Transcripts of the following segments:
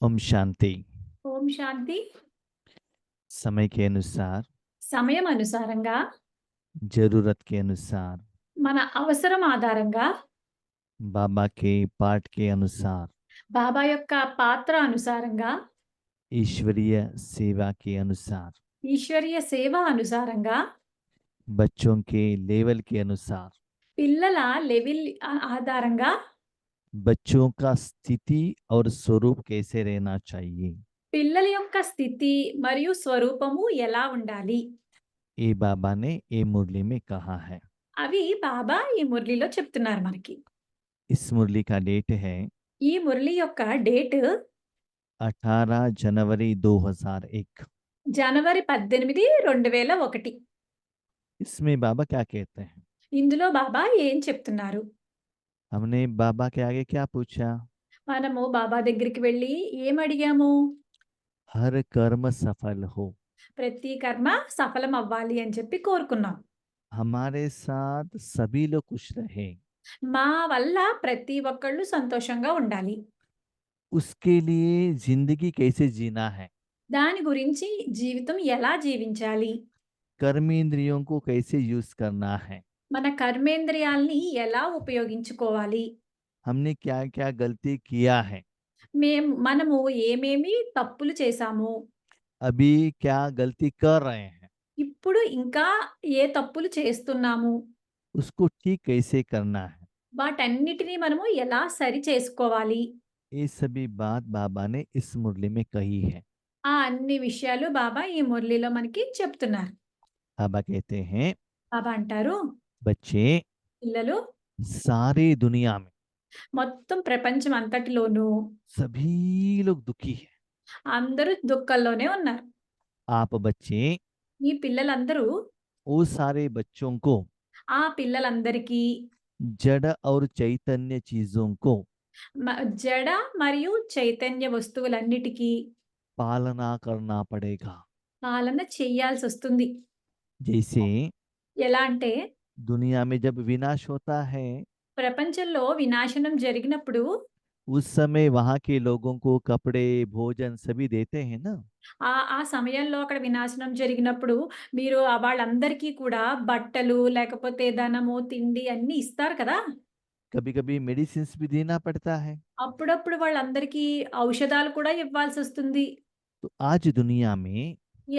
ओम शांति। ఓం శాంతి. समय के अनुसार, సమయం అనుసారంగా, जरूरत के अनुसार, మన అవసరం ఆధారంగా, बाबा के पाठ के अनुसार, బాబా యొక్క పాత్ర అనుసారంగా, ईश्वरीय सेवा के अनुसार, ఈశ్వరీయ సేవ అనుసారంగా, बच्चों के लेवल के अनुसार, పిల్లల లెవెల్ ఆధారంగా, बच्चों का स्थिति और स्वरूप कैसे रहना चाहिए, పిల్లల యొక్క స్థితి మరియు స్వరూపము ఎలా ఉండాలి ये बाबा ने ये मुरली में कहा है। అవి బాబా ఈ మురళిలో చెప్తున్నారు మనకి. इस मुरली का डेट है ఈ మురళి యొక్క డేట్ 18 जनवरी 2001। జనవరి 18, 2001. इसमें बाबा क्या कहते हैं? ఇందులో బాబా ఏం చెప్తున్నారు? हमने बाबा के आगे क्या पूछा? మనము బాబా దగ్గరికి వెళ్ళి ఏం అడిగాము? हर कर्म सफल हो, ప్రతి కర్మ సఫలం అవ్వాలి అని చెప్పి కోరుకున్నాం. हमारे साथ सभी लोग खुश रहे, మా వల్ల ప్రతి ఒక్కళ్ళు సంతోషంగా ఉండాలి. उसके लिए जिंदगी कैसे जीना है, దాని గురించి జీవితం ఎలా జీవించాలి, कर्मेंद्रियों को कैसे यूज करना है, మన కర్మేంద్రియాల్ని ఎలా ఉపయోగించుకోవాలి, हमने क्या क्या गलती किया है, మనము ఏమేమి తప్పులు చేశాము, अभी क्या गलती कर रहे हैं, ఇప్పుడు ఇంకా ఏ తప్పులు చేస్తున్నాము, उसको ठीक कैसे करना है। వాటన్నిటిని మనము ఎలా సరి చేసుకోవాలి. ये सभी बात बाबा ने इस मुरली में कही है। ఆ అన్ని విషయాలు బాబా ఈ మురళిలో మనకి చెప్తున్నారు. बाबा कहते हैं, బాబా అంటారు, बच्चे పిల్లలు सारी दुनिया में మొత్తం ప్రపంచం అంతటిలోనూ सभी लोग दुखी है। అందరూ దుఃఖంలోనే ఉన్నారు. आप बच्चे ఈ పిల్లలందరూ वो सारे बच्चों को ఆ పిల్లలందరికీ जड़ और चैतन्य चीजों को జడ మరియు చైతన్య వస్తువులన్నిటికీ पालना करना पड़ेगा। పాలన చెయ్యాల్సి వస్తుంది. जैसे ఎలా అంటే दुनिया में जब विनाश होता है, ప్రపంచంలో వినాశనం జరిగినప్పుడు उस समय वहां के लोगों को कपड़े भोजन सभी देते हैं ना। ఆ ఆ సమయంలో అక్కడ వినాశనం జరిగినప్పుడు మీరు వాళ్ళందరికీ కూడా బట్టలు లేకపోతే ధనము తిండి అన్నీ ఇస్తారు కదా. कभी कभी मेडिसिन भी देना पड़ता है। అప్పుడప్పుడు వాళ్ళందరికీ ఔషధాలు కూడా ఇవ్వాల్సి వస్తుంది. तो आज दुनिया में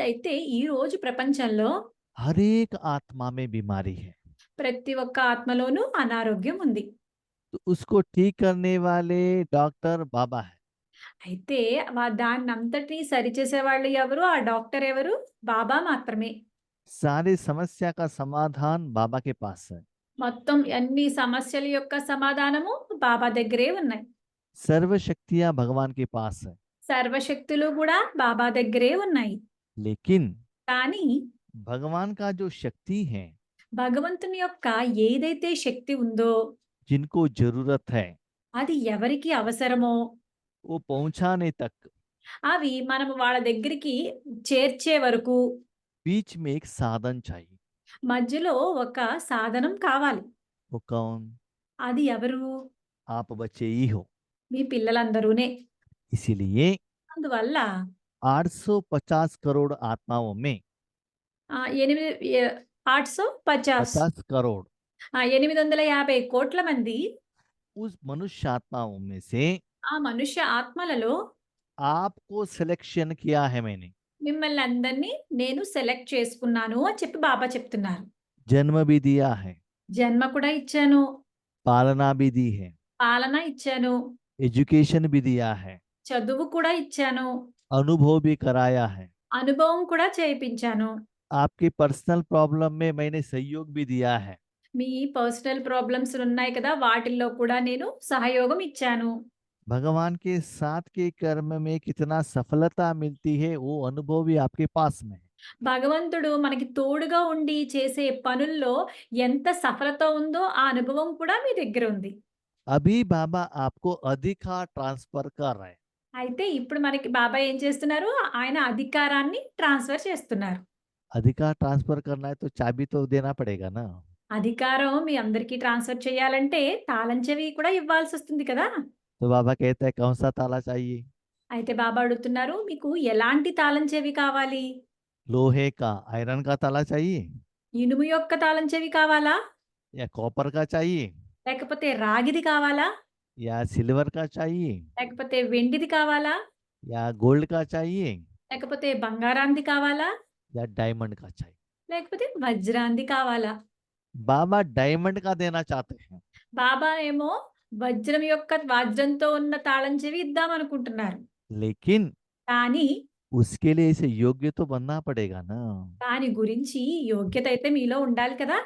అయితే ఈ రోజు ప్రపంచంలో हर एक आत्मा में बीमारी है, ప్రతి ఒక్క ఆత్మలోనూ అనారోగ్యం ఉంది. तो उसको ठीक करने वाले डॉक्टर बाबा है। అయితే దాన్నంతటిని సరిచేసే వాళ్ళు ఎవరు? ఆ డాక్టర్ ఎవరు? బాబా మాత్రమే. सारी समस्या का समाधान बाबा के पास है। మొత్తం అన్ని సమస్యల యొక్క సమాధానము బాబా దగ్గరే ఉన్నాయి. सर्व शक्तियां भगवान के पास है। సర్వశక్తులు కూడా బాబా దగ్గరే ఉన్నాయి. लेकिन కానీ भगवान का जो शक्ति है, భగవంతుని యొక్క ఏదైతే శక్తి ఉందో जिनको जरूरत है, అది ఎవరికి అవసరమో वो पहुंचाने तक అవి మనము వాళ్ళ దగ్గరికి చేర్చే వరకు बीच में एक साधन चाहिए। మధ్యలో ఒక సాధనం కావాలి. वो कौन? అది ఎవరు? आप बच्चे ही हो। మీ పిల్లలందరూనే. इसीलिए అందువల్ల 850 करोड़ आत्माओं में 850 50 करोड़ 850 కోట్ల మంది उस मनुष्य आत्माओं में से ఆ మనుష్య ఆత్మలలో आपको सिलेक्शन किया है मैंने। మిమ్మల్ని అందరినీ నేను సెలెక్ట్ చేసుకున్నాను అని చెప్పి బాబా చెప్తున్నారు. जन्म भी दिया है, జన్మ కూడా ఇచ్చాను, पालना भी दी है, పాలన ఇచ్చాను, एजुकेशन भी दिया है, చదువు కూడా ఇచ్చాను, अनुभव भी कराया है, అనుభవం కూడా చేయించాను. आपके पर्सनल प्रॉब्लम में मैंने सहयोग भी दिया है। మీ పర్సనల్ ప్రాబ్లమ్స్ ఉన్నాయి కదా, వాటిల్లో కూడా నేను సహయోగం ఇచ్చాను. भगवान के साथ के कर्म में कितना सफलता मिलती है, वो अनुभव भी आपके पास में है। భగవంతుడు మనకి తోడుగా ఉండి చేసే పనుల్లో ఎంత సఫలత ఉందో ఆ అనుభవం కూడా మీ దగ్గర ఉంది. अभी बाबा आपको अधिकार ट्रांसफर कर रहे हैं। అయితే ఇప్పుడు మనకి బాబా ఏం చేస్తున్నారు? ఆయన అధికారాన్ని ట్రాన్స్‌ఫర్ చేస్తున్నారు. अधिकार ट्रांसफर करना है तो चाबी तो देना पड़ेगा ना। అధికారం మీ అందరికీ ట్రాన్స్‌ఫర్ చేయాలంటే తాళం చెవి కూడా ఇవ్వాల్సొస్తుంది కదా. तो बाबा कहता है कौन सा ताला चाहिए? అయితే బాబా అడుగుతున్నారు, మీకు ఎలాంటి తాళం చెవి కావాలి? लोहे का आयरन का ताला चाहिए ఇనుము యొక్క తాళం చెవి కావాలా? या कॉपर का चाहिए లేకపోతే రాగిది కావాలా? या सिल्वर का चाहिए లేకపోతే వెండిది కావాలా? या गोल्ड का चाहिए లేకపోతే బంగారాంది కావాలా? या डायमंड का चाहिए। లేకపోతే వజ్రాంది కావాలా? बाबा डायमंड का देना चाहते हैं, బాబా ఏమో వజ్రంతో ఉన్న తాళం చెవి ఇద్దామనుకుంటున్నారు. लेकिन కానీ उसके लिए इसे योग्य तो बनना पड़ेगा ना। దాని గురించి యోగ్యత అయితే మీలో ఉండాలి కదా!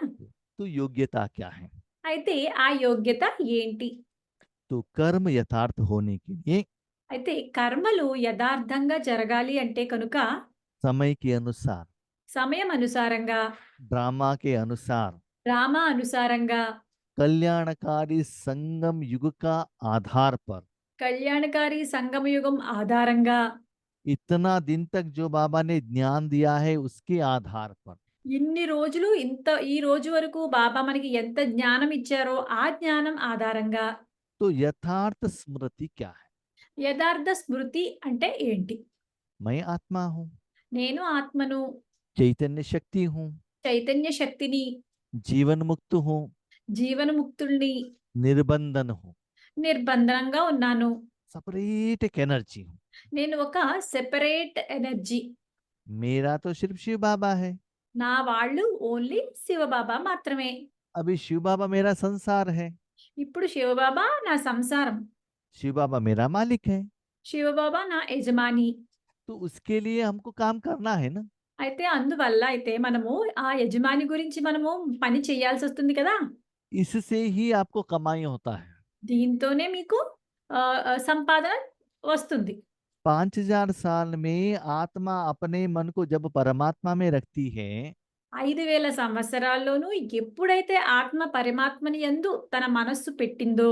तो योग्यता क्या है? అయితే ఆ యోగ్యత ఏంటి? तो कर्म यथार्थ होने के लिए అయితే కర్మలు యథార్థంగా జరగాలి అంటే కనుక समय के अनुसार, సమయం అనుసారంగా, ड्रामा के अनुसार, డ్రామా అనుసారంగా, कल्याणकारी संगम युग का आधार पर కళ్యాణకారి సంగమయుగం ఆధారంగా, इतना दिन तक जो बाबा ने ज्ञान दिया है उसके आधार पर ఇన్ని రోజులు ఈ రోజు వరకు బాబా మనకి ఎంత జ్ఞానం ఇచ్చారో ఆ జ్ఞానం ఆధారంగా तो यथार्थ स्मृति क्या है? యథార్థ స్మృతి అంటే ఏంటి? मैं आत्मा हूँ, నేను ఆత్మను, चैतन्य शक्ति हूँ, చైతన్య శక్తిని, जीवन मुक्त हूँ, జీవన్ముక్తుల్ని, निर्बंधन हूँ, నిర్బంధనంగా ఉన్నాను. सेपरेट एक एनर्जी हूँ। నేను ఒక సెపరేట్ ఎనర్జీ. मेरा तो सिर्फ शिव बाबा है। నా వాళ్ళు ఓన్లీ శివబాబా మాత్రమే. अभी शिव बाबा मेरा संसार है, ఇప్పుడు శివబాబా నా సంసారం. शिव बाबा मेरा मालिक है। శివబాబా నా యజమాని. तो उसके लिए हमको काम करना है ना। అయితే అందువల్ల అయితే మనము ఆ యజమాని గురించి మనము పని చేయాల్సొస్తుంది కదా! इससे ही आपको कमाई होता है। దీంతోనే మీకు సంపాదన వస్తుంది. 5000 साल में आत्मा अपने मन को जब परमात्मा में रखती है 5000 సంవత్సరాల్లోనూ ఎప్పుడైతే ఆత్మ పరమాత్మని యందు తన మనస్సు పెట్టిందో,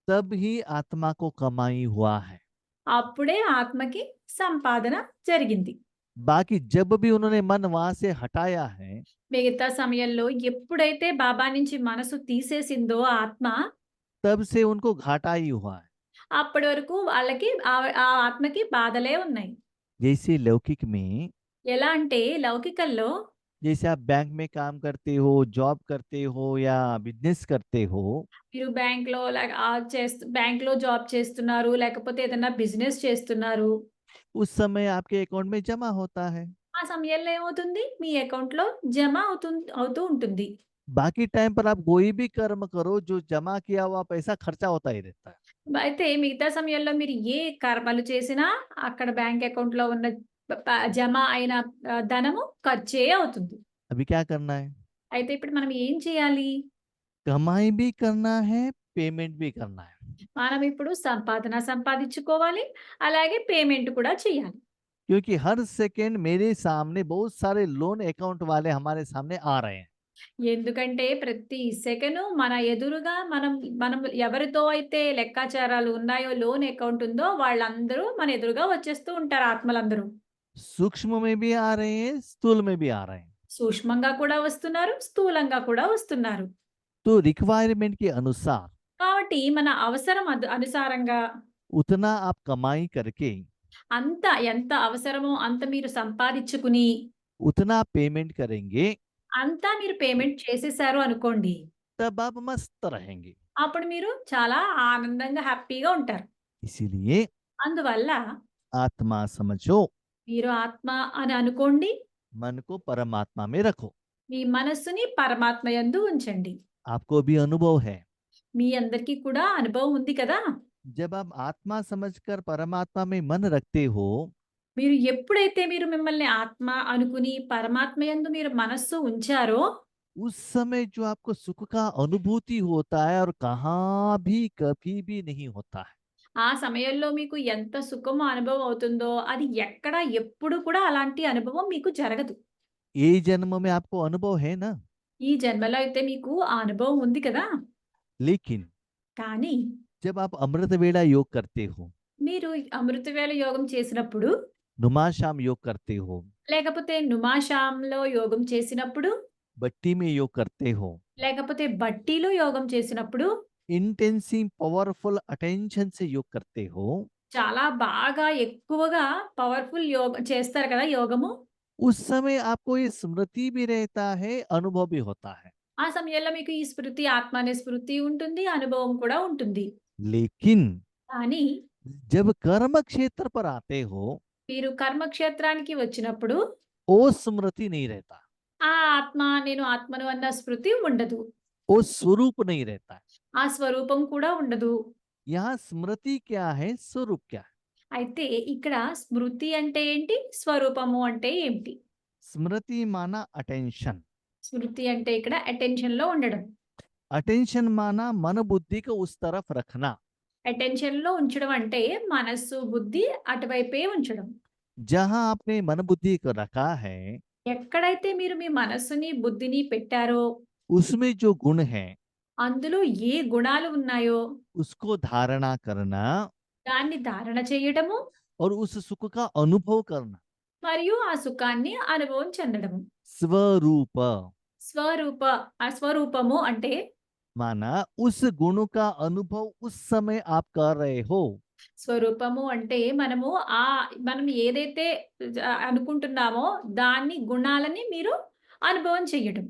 तब ही आत्मा को कमाई हुआ है। అప్పుడే ఆత్మకి సంపాదన జరిగింది. बाकी जब भी उन्होंने मन वहां से हटाया है మిగతా సమయంలో ఎప్పుడైతే బాబా నుంచి మనసు తీసేసిందో ఆత్మ, तब से उनको घाटा ही हुआ है। అప్పటి వరకు వాళ్ళకి ఆ ఆత్మకి బాధలే ఉన్నాయి. जैसे लौकिक में, ఎలా అంటే లౌకికంలో जैसे आप बैंक में काम करते हो, जॉब करते हो या बिजनेस करते हो, మీరు బ్యాంక్‌లో జాబ్ చేస్తున్నారు, లేకపోతే ఏదైనా బిజినెస్ చేస్తున్నారు. उस समय आपके अकाउंट में जमा होता है। ఆ సమయంలో ఏమవుతుంది? మీ అకౌంట్‌లో జమ అవుతూ ఉంటుంది. बाकी टाइम पर आप कोई भी कर्म करो, जो जमा किया हुआ पैसा खर्चा होता ही रहता है। అయితే మిగతా సమయంలో మీరు ఏ కర్మలు చేసినా అక్కడ బ్యాంక్ అకౌంట్‌లో ఉన్న జమ అయిన ధనము ఖర్చే అవుతుంది. अभी क्या करना है? అయితే ఇప్పుడు మనం ఏం చేయాలి? कमाई भी करना है, पेमेंट भी करना है। మనం ఇప్పుడు సంపాదించుకోవాలి. అలాగే పేమెంట్ కూడా చేయాలి. क्योंकि हर सेकंड मेरे सामने बहुत सारे लोन अकाउंट वाले हमारे सामने आ रहे हैं। ఎందుకంటే ప్రతి సెకను మన ఎదురుగా మనం మనం ఎవరితో అయితే లెక్కాచారాలు ఉన్నాయో, లోన్ అకౌంట్ ఉందో వాళ్ళందరూ మన ఎదురుగా వచ్చేస్తూ ఉంటారు ఆత్మలందరూ. सूक्ष्म में भी आ रहे हैं, स्थूल में भी आ रहे हैं। సూక్ష్మంగా కూడా వస్తున్నారు, స్థూలంగా కూడా వస్తున్నారు. तो रिक्वायरमेंट के अनुसार కాబట్టి మన అవసరం అనుసారంగా उतना आप कमाई करके ఎంత అవసరమో అంత మీరు సంపాదించుకుని, उतना पेमेंट करेंगे, అంతా మీరు పేమెంట్ చేసేసారు అనుకోండి. तब आप मस्त रहेंगे। అప్పుడు మీరు చాలా ఆనందంగా, హ్యాపీగా ఉంటారు. इसीलिए అందువల్ల आत्मा समझो, మీరు ఆత్మ అని అనుకోండి. मन को परमात्मा में रखो। మీ మనస్సుని పరమాత్మ యందు ఉంచండి. आपको भी अनुभव है, మీ అందరికీ కూడా అనుభవం ఉంది కదా! जब आप आत्मा समझकर परमात्मा में मन रखते हो, మీరు ఎప్పుడైతే మీరు మిమ్మల్ని ఆత్మ అనుకుని పరమాత్మ యందు మీరు మనస్సు ఉంచారో, उस समय जो आपको सुख का अनुभूति होता है और कहाँ भी कभी भी नहीं होता है। ఆ సమయంలో మీకు ఎంత సుఖము అనుభవం అవుతుందో, అది ఎక్కడ ఎప్పుడు కూడా అలాంటి అనుభవం మీకు జరగదు. ये जन्म में आपको अनुभव है ना, ఈ జన్మలో అయితే మీకు ఆ అనుభవం ఉంది కదా! लेकिन కానీ जब आप अमृत वेला योग करते हो, మీరు అమృతవేళ యోగం చేసినప్పుడు, नुमाशाम योग करते हो, లేకపోతే నుమాషాంలో యోగం చేసినప్పుడు, बट्टी में योग करते हो, లేకపోతే బట్టీలో యోగం చేసినప్పుడు, इंटेंसिव पावरफुल अटेंशन से योग करते हो, చాలా బాగా ఎక్కువగా పవర్‌ఫుల్ చేస్తారు కదా! యోగము. उस समय आपको ये स्मृति भी रहता है, अनुभव भी होता है। ఆ సమయంలో మీకు ఈ స్మృతి, ఆత్మ అనే స్మృతి ఉంటుంది. అనుభవం కూడా ఉంటుంది. लेकिन కానీ जब कर्म क्षेत्र पर आते हो, మీరు కర్మక్షేత్రానికి వచ్చినప్పుడు वो स्मृति नहीं रहता, ఆ ఆత్మ, నేను ఆత్మను అన్న స్మృతి ఉండదు. वो स्वरूप नहीं रहता है। ఆ స్వరూపం కూడా ఉండదు. यहाँ स्मृति क्या है, स्वरूप क्या है? అయితే ఇక్కడ స్మృతి అంటే ఏంటి? స్వరూపము అంటే ఏమిటి? स्मृति माना अटेंशन। స్మృతి అంటే ఇక్కడ అటెన్షన్‌లో ఉండడం. अटेंशन माना मन बुद्धि को उस तरफ रखना। అటెన్షన్‌లో ఉంచడం అంటే మనస్సు, బుద్ధి అటువైపే ఉంచడం. जहां आपने मन बुद्धि को रखा है, ఎక్కడైతే మీరు మీ మనస్సుని, బుద్ధిని పెట్టారో, उसमें जो गुण है అందులో ఏ గుణాలు ఉన్నాయో उसको धारणा करना దాన్ని ధారణ చేయడము, और उस सुख का अनुभव करना। మరియు ఆ సుఖాన్ని అనుభవం చెందడము. स्वरूप స్వరూపము అంటే माना उस गुण का अनुभव उस समय आप कर रहे हो। స్వరూపము అంటే మనం ఏదైతే అనుకుంటున్నామో దాన్ని గుణాలని మీరు అనుభవం చెయ్యడం.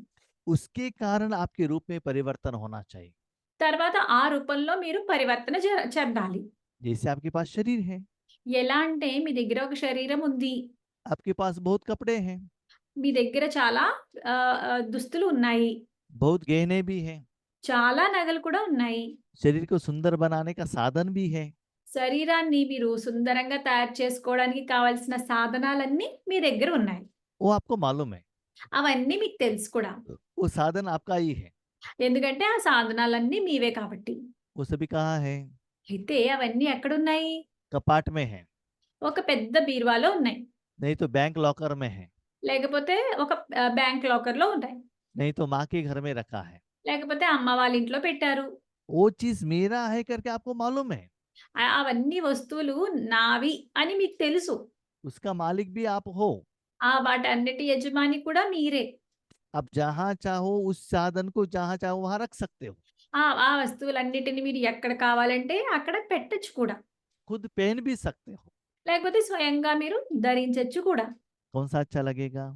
उसके कारण आपके रूप में परिवर्तन होना चाहिए। తర్వాత ఆ రూపంలో మీరు పరివర్తన చెందాలి. जैसे आपके पास शरीर है, ఎలా అంటే మీ దగ్గర ఒక శరీరం ఉంది. आपके पास बहुत कपड़े हैं, మీ దగ్గర చాలా దుస్తులు ఉన్నాయి. बहुत गहने भी हैं, చాలా నగలు కూడా ఉన్నాయి. शरीर को सुंदर बनाने का साधन भी है। శరీరాన్ని మీరు సుందరంగా తయారు చేసుకోవడానికి కావాల్సిన సాధనాలన్నీ మీ దగ్గర ఉన్నాయి. वो आपको मालूम है, అవన్నీ మీకు తెలుసు కూడా. वो साधन आपका ही है। ఎందుకంటే ఆ సాధనాలన్నీ మీవే కాబట్టి. वो सभी कहाँ है? అయితే అవన్నీ ఎక్కడున్నాయి? कपाट में है, ఒక పెద్ద బీరువాలో ఉన్నాయి. नहीं तो बैंक लॉकर में है, లేకపోతే ఒక బ్యాంక్ లాకర్‌లో ఉన్నాయి. नहीं तो माँ के घर में रखा है। లేకపోతే అమ్మ వాళ్ళ ఇంట్లో పెట్టారు. वो चीज मेरा है करके आपको मालूम है, అవన్నీ వస్తువులు నావి అని మీకు తెలుసు. उसका मालिक भी आप हो। వాటన్నిటి యజమాని కూడా మీరే. आप जहाँ चाहो उस साधन को जहाँ चाहो वहां रख सकते हो। ఆ వస్తువులన్నిటిని మీరు ఎక్కడ కావాలంటే అక్కడ పెట్టొచ్చు కూడా. खुद पहन भी सकते हो। లేకపోతే స్వయంగా మీరు ధరించొచ్చు కూడా. कौन सा अच्छा लगेगा?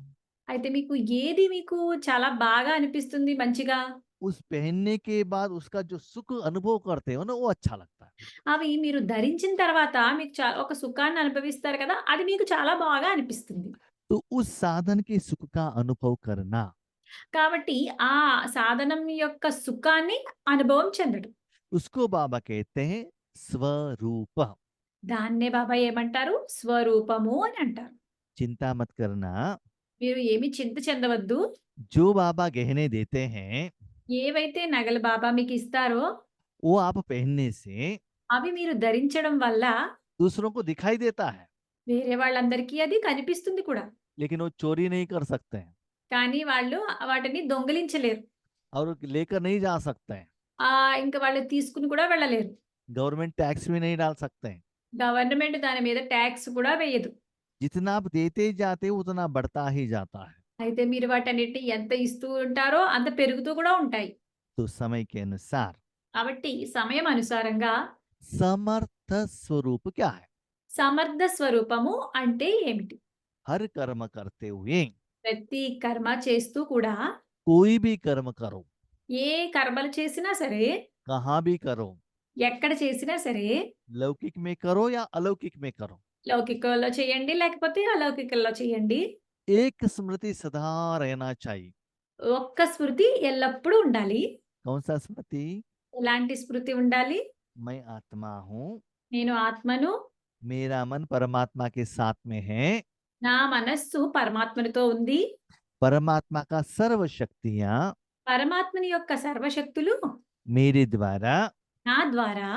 అయితే మీకు చాలా బాగా అనిపిస్తుంది మంచిగా? उस पहनने के बाद उसका जो सुख अनुभव करते हो ना, वो अच्छा लगता है। అవి మీరు ధరించిన తర్వాత మీకు ఒక సుఖాన్ని అనుభవిస్తారు కదా! అది మీకు చాలా బాగా అనిపిస్తుంది. तो उस साधन के सुख का अनुभव करना, కాబట్టి ఆ సాధనం యొక్క సుఖాన్ని అనుభవం చెందడం. उसको बाबा कहते हैं स्वरूप। దాన్నే బాబా ఏమంటారు? స్వరూపము అని అంటారు. चिंता मत करना, మీరు ఏమి చింత చెందవద్దు. जो बाबा गहने देते हैं ఏవైతే నగలు బాబా మీకిస్తారో वो आप पहनने से అవి మీరు ధరించడం వల్ల दूसरों को दिखाई देता है, వేరే వాళ్ళందరికీ అది కనిపిస్తుంది కూడా. लेकिन वो चोरी नहीं कर सकते हैं కానీ వాళ్ళు వాటిని దొంగిలించలేరు. और लेकर नहीं जा सकते हैं। ఇంక వాళ్ళు తీసుకొని కూడా వెళ్ళలేరు. गवर्नमेंट टैक्स भी नहीं डाल सकते हैं। గవర్నమెంట్ దాని మీద టాక్స్ కూడా వేయదు. जितना आप देते जाते हो उतना बढ़ता ही जाता है। అయితే మీరు వాటన్నిటిని ఎంత ఇస్తూ ఉంటారో అంత పెరుగుతూ కూడా ఉంటాయి. तो समय के अनुसार కాబట్టి సమయం అనుసారంగా समर्थ स्वरूप क्या है? సమర్థ స్వరూపము అంటే ఏమిటి? हर कर्म करते हुए ప్రతి కర్మ చేస్తూ కూడా कोई भी कर्म करो, ఏ కర్మలు చేసినా సరే, कहाँ भी करो, ఎక్కడ చేసినా సరే, लौकिक में करो या अलौकिक में करो, లౌకికంలో చేయండి లేకపోతే అలౌకికంలో చేయండి. एक स्मृति सदा रहना चाहिए। ఒక్క స్మృతి ఎల్లప్పుడూ ఉండాలి. कौन सा स्मृति? ఎలాంటి స్మృతి ఉండాలి? मैं आत्मा हूँ, నేను ఆత్మను, मेरा मन परमात्मा के साथ में है, నా మనస్సు పరమాత్మనితో ఉంది. परमात्मा का सर्व शक्तियाँ పరమాత్మని యొక్క సర్వశక్తులు मेरे द्वारा నా ద్వారా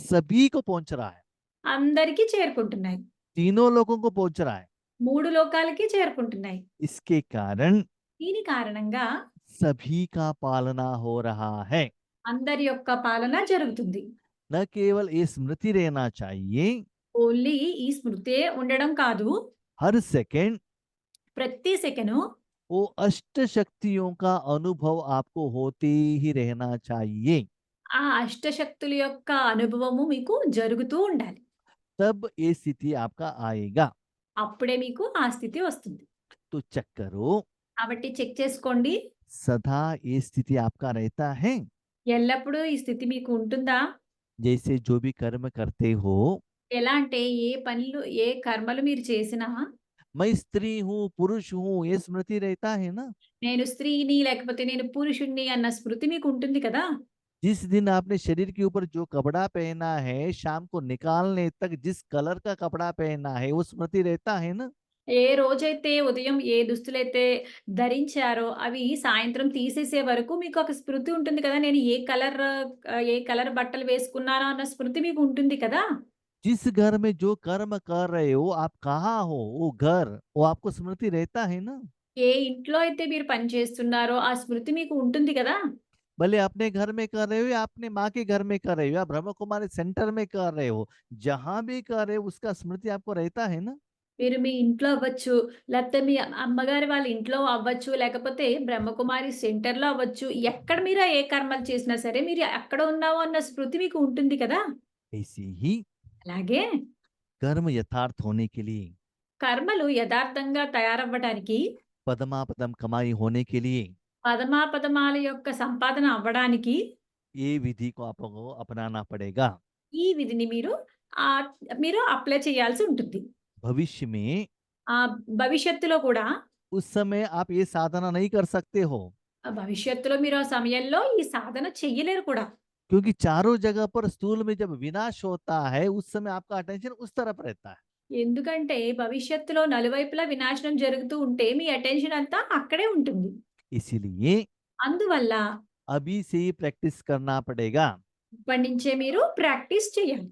सभी को पहुंच रहा है, అందరికీ చేరుకుంటున్నాయి. तीनों लोगों को पहुंच रहा है। 3 లోకాలకి చేరుకుంటున్నాయి. इसके कारण దీని కారణంగా सभी का पालना हो रहा है। అందరి యొక్క పాలన జరుగుతుంది. न केवल ये स्मृति रहना चाहिए, ఓన్లీ ఈ స్మృతే ఉండడం కాదు, हर सेकंड ప్రతి సెకను वो अष्ट शक्तियों का अनुभव आपको होते ही रहना चाहिए। ఆ అష్టశక్తుల యొక్క అనుభవము మీకు జరుగుతూ ఉండాలి. तब ये स्थिति आपका आएगा। అప్పుడే మీకు ఆ స్థితి వస్తుంది. तो चेक करो, కాబట్టి చెక్ చేసుకోండి. सदा ये स्थिति आपका रहता है? ఎల్లప్పుడూ ఈ స్థితి మీకు ఉంటుందా? जैसे जो भी कर्म करते हो, ఎలా అంటే ఏ పనులు, ఏ కర్మలు మీరు చేసినా, मैं स्त्री हूँ, पुरुष हूँ, ये स्मृति रहता है ना? నేను స్త్రీని లేకపోతే నేను పురుషుడిని అన్న స్మృతి మీకు ఉంటుంది కదా! जिस दिन आपने शरीर के ऊपर जो कपड़ा पहना है, शाम को निकालने तक जिस कलर का कपड़ा पहना है, वो स्मृति रहता है ना? ఏ రోజైతే ఉదయం ఏ దుస్తులైతే ధరించారో అవి సాయంత్రం తీసేసే వరకు మీకు ఒక స్మృతి ఉంటుంది కదా! నేను ఏ కలర్ బట్టలు వేసుకున్నానో అన్న స్మృతి మీకు ఉంటుంది కదా! जिस घर में जो कर्म कर रहे हो, आप कहाँ हो, वो घर, वो आपको स्मृति रहता है ना? ఏ ఇంట్లో అయితే మీరు పని చేస్తున్నారో ఆ స్మృతి మీకు ఉంటుంది కదా! भले अपने घर में कर रहे हो या अपने माँ के घर में कर रहे हो या ब्रह्म कुमारी सेंटर में कर रहे हो, जहां भी कर रहे हो उसका स्मृति आपको रहता है ना? మీరు మీ ఇంట్లో అవ్వచ్చు, లేకపోతే మీ అమ్మగారి వాళ్ళ ఇంట్లో అవ్వచ్చు, లేకపోతే బ్రహ్మకుమారి సెంటర్‌లో అవ్వచ్చు. ఎక్కడ మీరు ఏ కర్మలు చేసినా సరే, మీరు ఎక్కడ ఉన్నావు అన్న స్మృతి మీకు ఉంటుంది కదా! ऐसे ही అలాగే कर्म यथार्थ होने के लिए, కర్మలు యథార్థంగా తయారవ్వడానికి, पदमापदम कमाई होने के लिए, పదమాపదమాల యొక్క సంపాదన అవ్వడానికి, ये विधि को आपको अपनाना पड़ेगा। ఈ విధిని ఆహ్, మీరు అప్లై చేయాల్సి ఉంటుంది. भविष्य में భవిష్యత్తులో కూడా उस समय आप ये साधना नहीं कर सकते हो, భవిష్యత్తులో మీరు ఆ సమయంలో ఈ సాధన చెయ్యలేరు కూడా. क्योंकि चारों जगह पर स्थूल में जब विनाश होता है, उस समय आपका अटेंशन उस तरफ रहता है। ఎందుకంటే భవిష్యత్తులో నలువైపులా వినాశనం జరుగుతూ ఉంటే మీ అటెన్షన్ అంతా అక్కడే ఉంటుంది. इसीलिए అందువల్ల अभी से ही प्रैक्टिस करना पड़ेगा। ఇప్పటి నుంచే మీరు ప్రాక్టీస్ చేయాలి.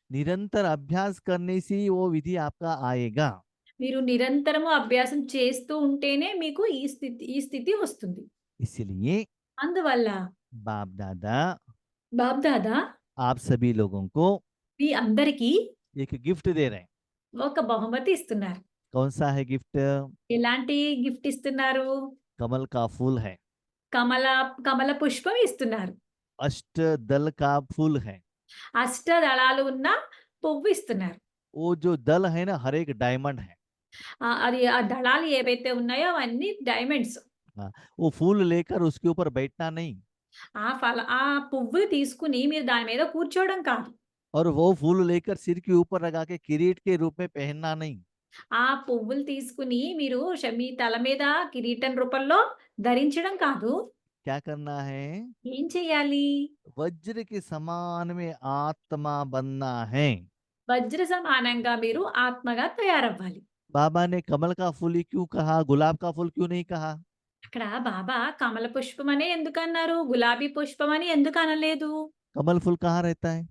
निरंतर अभ्यास करने से ही वो विधि आपका आएगा। మీరు నిరంతరము అభ్యాసం చేస్తూ ఉంటేనే మీకు ఈ స్థితి వస్తుంది. इसलिए అందువల్ల बाप दादा బాబ్దాదా आप सभी लोगों को మీ అందరికీ एक गिफ्ट दे रहे हैं। ఒక బహుమతి ఇస్తున్నారు. कौन सा है गिफ्ट? ఎలాంటి గిఫ్ట్ ఇస్తున్నారు? कमल का फूल है, కమల కమల పుష్పం ఇస్తున్నారు. अष्ट दल का फूल है। అష్ట దళాలు ఉన్న పువ్వు ఇస్తున్నారు. वो जो दल है ना, हर एक डायमंड है। అది ఆ దళాలు ఏవైతే ఉన్నాయో అవన్నీ డైమండ్స్. हाँ, वो फूल लेकर उसके ऊपर बैठना नहीं, ఆ పువ్వుని తీసుకొని మీరు దాని మీద కూర్చోవడం కాదు. और वो फूल लेकर सिर के ऊपर लगा के किरीट के रूप में पहनना नहीं। ఆ పువ్వులు తీసుకొని మీరు మీ తల మీద కిరీటం రూపంలో ధరించడం కాదు. क्या करना है? ఏం చేయాలి? वज्र के समान में आत्मा बनना है। వజ్ర సమానంగా మీరు ఆత్మగా తయారవ్వాలి. बाबा ने कमल का फूल ही क्यों कहा, गुलाब का फूल क्यों नहीं कहा? అక్కడ బాబా కమల పుష్పం అనే ఎందుకన్నారు? గులాబీ పుష్పం అని ఎందుకు అనలేదు? कमल फूल कहाँ रहता है?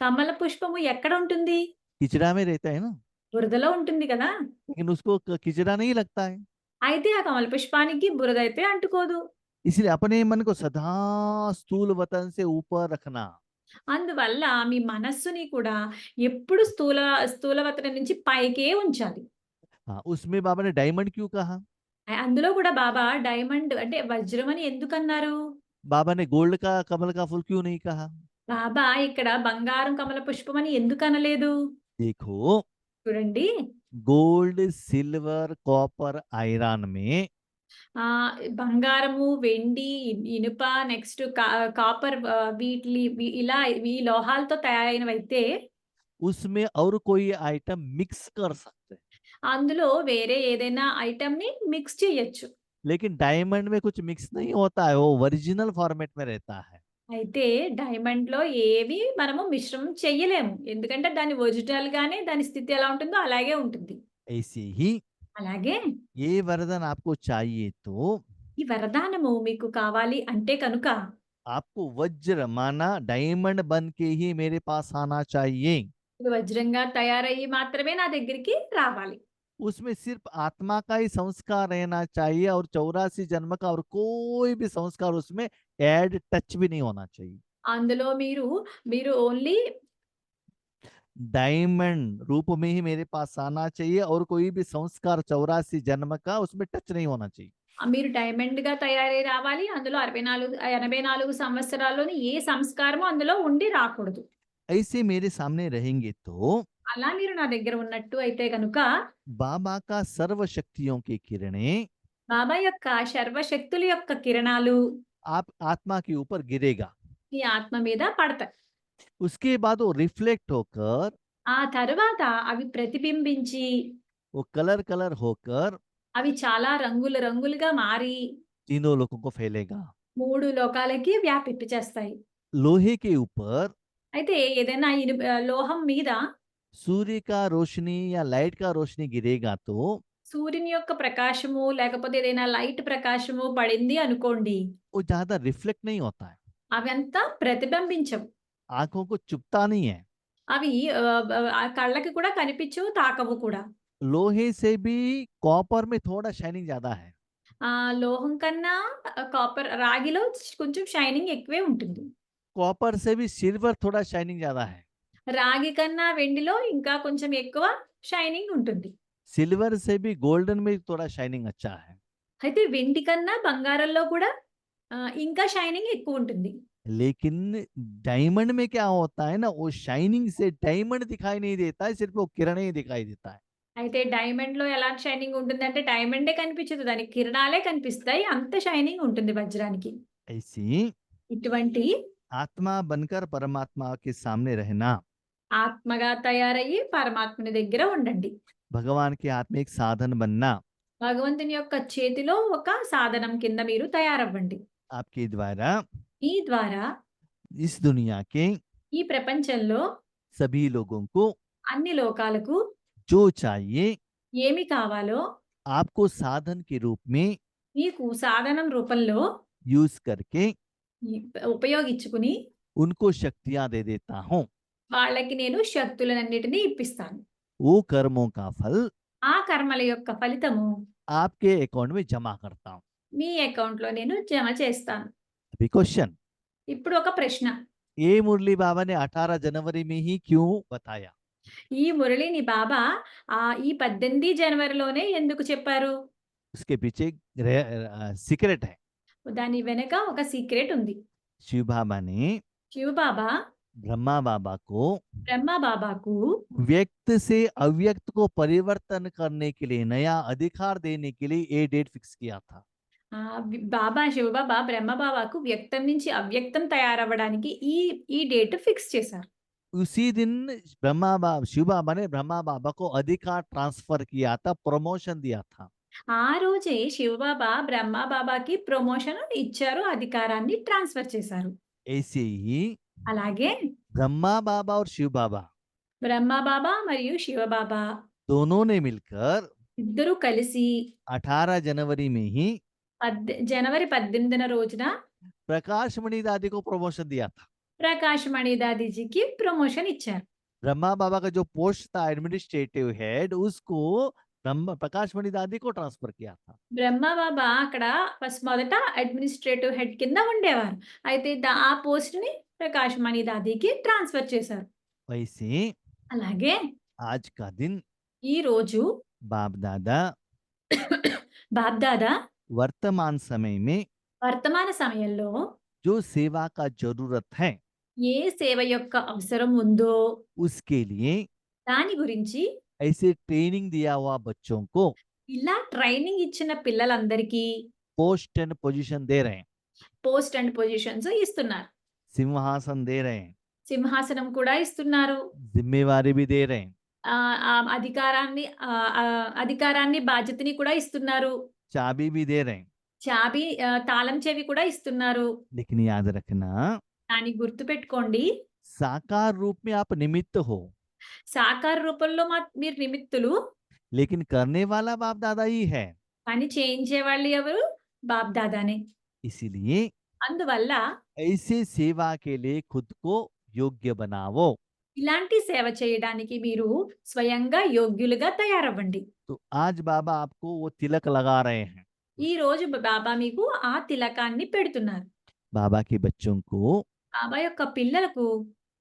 కమల పుష్పము ఎక్కడ ఉంటుంది? किचड़ा में रहता है ना, బురదలో ఉంటుంది కదా! लेकिन उसको किचड़ा नहीं लगता है। అయితే ఆ కమల పుష్పానికి బురదైతే అంటుకోదు. इसलिए अपने मन को सदा स्थूल वतन से ऊपर रखना। అందువల్ల మీ మనస్సుని కూడా ఎప్పుడు స్థూలవతనం నుంచి పైకే ఉంచాలి. हाँ, उसमें बाबा ने डायमंड क्यों कहा? అందులో కూడా బాబా డైమండ్ అంటే వజ్రం అని ఎందుకన్నారు? बाबा ने गोल्ड का कमल का फूल क्यों नहीं कहा? బాబా ఇక్కడ బంగారం కమల పుష్పం అని ఎందుకనలేదు? देखो, చూడండి. गोल्ड, सिल्वर, कॉपर, आयरन में బంగారము, వెండి, ఇనుప నెక్స్ట్ కాపర్ ఇలా ఈ లోహాలతో తయారైనవైతే उसमें और कोई आइटम मिक्स कर सकते हैं, అందులో వేరే ఏదైనా ఐటెమ్‌ని మిక్స్ చేయొచ్చు. लेकिन डायमंड में कुछ मिक्स नहीं होता है, वो ओरिजिनल फॉर्मेट में रहता है। అయితే డైమండ్‌లో ఏవి మనము మిశ్రమం చెయ్యలేము. ఎందుకంటే దాని ఒరిజినల్‌గానే దాని స్థితి ఎలా ఉంటుందో అలాగే ఉంటుంది. ऐसे ही అలాగే ये वरदान आपको चाहिए तो ఈ వరదానము మీకు కావాలి అంటే కనుక आपको वज्र माना डायमंड बन के ही मेरे पास आना चाहिए। ఇది వజ్రంగా తయారయ్యి మాత్రమే నా దగ్గరికి రావాలి. उसमें सिर्फ आत्मा का ही संस्कार रहना चाहिए और 84 जन्म का और कोई भी संस्कार उसमें ऐड टच भी नहीं होना चाहिए। అందులో మీరు ఓన్లీ डायमंड रूप में ही मेरे पास आना चाहिए और कोई भी संस्कार 84 जन्म का उसमें टच नहीं होना चाहिए। మీరు డైమండ్‌గా తయారై రావాలి. అందులో 84 సంవత్సరాల్లోని ఏ సంస్కారము అందులో ఉండి రాకూడదు. ऐसे मेरे सामने रहेंगे तो అలా మీరు నా దగ్గర ఉన్నట్టు అయితే గనుక बाबा का सर्व शक्तियों की किरणें బాబా యొక్క సర్వశక్తుల యొక్క కిరణాలు आप आत्मा के ऊपर गिरेगा। మీ ఆత్మ మీద పడతాయి. उसके बाद वो रिफ्लेक्ट होकर, ఆ తరువాత అవి ప్రతిబింబించి, वो कलर कलर होकर అవి చాలా రంగులు రంగులుగా మారి तीनों लोगों को फैलेगा। 3 లోకాలకి వ్యాపింపచేస్తాయి. लोहे के ऊपर అయితే ఏదైనా లోహం మీద सूर्य का रोशनी या लाइट का रोशनी गिरेगा तो సూర్యుని యొక్క ప్రకాశము లేకపోతే ఏదైనా లైట్ ప్రకాశము పడింది అనుకోండి. वो ज्यादा रिफ्लेक्ट नहीं होता है, అవంతా ప్రతిబింబించవు. आंखों को चुभता नहीं है। అవి ఆ కళ్ళకి కూడా కనిపించవు, తాకవు కూడా. लोहे से भी कॉपर में थोड़ा शाइनिंग ज्यादा है। లోహం కన్నా కాపర్ రాగిలో కొంచెం షైనింగ్ ఎక్కువే ఉంటుంది. कॉपर से भी सिल्वर थोड़ा शाइनिंग ज्यादा है। రాగి కన్నా వెండిలో ఇంకా కొంచెం ఎక్కువ షైనింగ్ ఉంటుంది. सिल्वर से भी गोल्डन में थोड़ा शाइनिंग अच्छा है। అయితే వెండి కన్నా బంగారంలో కూడా ఇంకా షైనింగ్ ఎక్కువ ఉంటుంది. लेकिन डायमंड में क्या होता है ना, वो शाइनिंग से डायमंड दिखाई नहीं देता है, सिर्फ वो किरणें ही दिखाई देता है। అయితే డైమండ్‌లో ఎలాంటి షైనింగ్ ఉంటుందంటే డైమండే కనిపించదు. దానికి కిరణాలే కనిపిస్తాయి. అంత షైనింగ్ ఉంటుంది వజ్రానికి. ऐसी ఇటువంటి आत्मा बनकर परमात्मा के सामने रहना, ఆత్మగా తయారయ్యి పరమాత్ముని దగ్గర ఉండండి. भगवान के हाथ में एक साधन बनना, భగవంతుని యొక్క చేతిలో ఒక సాధనం కింద మీరు తయారవ్వండి. आपके द्वारा ఈ ద్వారా इस दुनिया के ఈ ప్రపంచంలో सभी लोगों को అన్ని లోకాలకు जो चाहिए ఏమి కావాలో आपको साधन के रूप में మీకు సాధనం రూపంలో यूज करके ఈ ఉపయోగించుకుని उनको शक्तियां दे देता हूँ। వాళ్ళకి నేను శక్తులనన్నిటిని ఇప్పిస్తాను. वो कर्मों का फल ఆ కర్మల యొక్క ఫలితము आपके अकाउंट में जमा करता हूँ। మీ అకౌంట్‌లో నేను జమ చేస్తాను. अभी क्वेश्चन, ఇప్పుడు ఒక ప్రశ్న. ये मुरली बाबा ने 18 जनवरी में ही क्यों बताया? ఈ మురళిని బాబా ఈ 18 జనవరిలోనే ఎందుకు చెప్పారు? उसके पीछे सीक्रेट है। దాని వెనక ఒక సీక్రెట్ ఉంది. शिव बाबा ने శివబాబా ब्रह्मा बाबा को బ్రహ్మ బాబాకు व्यक्त से अव्यक्त को परिवर्तन करने के लिए, नया अधिकार देने के लिए ये डेट फिक्स किया था। బాబా శివబాబా బ్రహ్మ బాబాకు వ్యక్తం నుంచి అవ్యక్తం తయారవ్వడానికి ఈ డేట్ ఫిక్స్ చేశారు. उसी दिन शिव बाबा ने ब्रह्मा बाबा को अधिकार ट्रांसफर किया था, प्रमोशन दिया था। ఆ రోజే శివబాబా బ్రహ్మ బాబాకి ప్రమోషన్ ఇచ్చారు, అధికారాన్ని ట్రాన్స్ఫర్ చేశారు. ऐसे ही అలాగే ब्रह्मा बाबा और शिव बाबा బ్రహ్మ బాబా మరియు శివబాబా दोनों ने मिलकर ఇద్దరు కలిసి 18 जनवरी में ही జనవరి 18న రోజున प्रकाश मणि दादी को प्रमोशन दिया था। ప్రకాష్ మణి దాదీజీకి ప్రమోషన్ ఇచ్చారు. ब्रह्मा बाबा का जो पोस्ट था एडमिनिस्ट्रेटिव हेड, उसको प्रकाश मणि दादी को ट्रांसफर किया था। బ్రహ్మ బాబా అక్కడ మొదట అడ్మినిస్ట్రేటివ్ హెడ్ కింద ఉండేవారు. అయితే ఆ పోస్ట్ ని ప్రకాష్ మణి దాదీకి ట్రాన్స్ఫర్ చేశారు. वैसे అలాగే आज का दिन ఈ రోజు बाप दादा బాబ్దాదా वर्तमान समय में వర్తమాన సమయంలో जो सेवा का जरूरत है, ఏ సేవ యొక్క అవసరం ఉందో उसके लिए దాని గురించి ऐसे ट्रेनिंग दिया हुआ बच्चों को ఇలా ట్రైనింగ్ ఇచ్చిన పిల్లలందరికీ पोस्ट एंड पोजीशन दे रहे हैं, పోస్ట్ అండ్ పొజిషన్స్ ఇస్తున్నారు. सिंहासन दे रहे हैं, సింహాసనం కూడా ఇస్తున్నారు. जिम्मेवारी भी दे रहे हैं, ఆ అధికారాన్ని బాధ్యతని కూడా ఇస్తున్నారు. चाबी भी दे रहे हैं। చాబీ తాళం చెవి కూడా ఇస్తున్నారు. लेकिन याद रखना, దాన్ని గుర్తుపెట్టుకోండి, साकार रूप में आप निमित्त हो, సాకార రూపంలో మీరు నిమిత్తులు, लेकिन करने वाला बाप दादा ही है। పని చేయించే వాళ్ళు ఎవరు? బాప్ దాదానే. इसीलिए అందువల్ల ऐसे सेवा के लिए खुद को योग्य बनाओ। ఇలాంటి సేవ చేయడానికి మీరు స్వయంగా యోగ్యులుగా తయారవ్వండి. तो आज बाबा आपको वो तिलक लगा रहे हैं। ఈ రోజు బాబా మీకు ఆ తిలకాన్ని పెడుతున్నారు. बाबा के बच्चों को బాబా యొక్క పిల్లలకు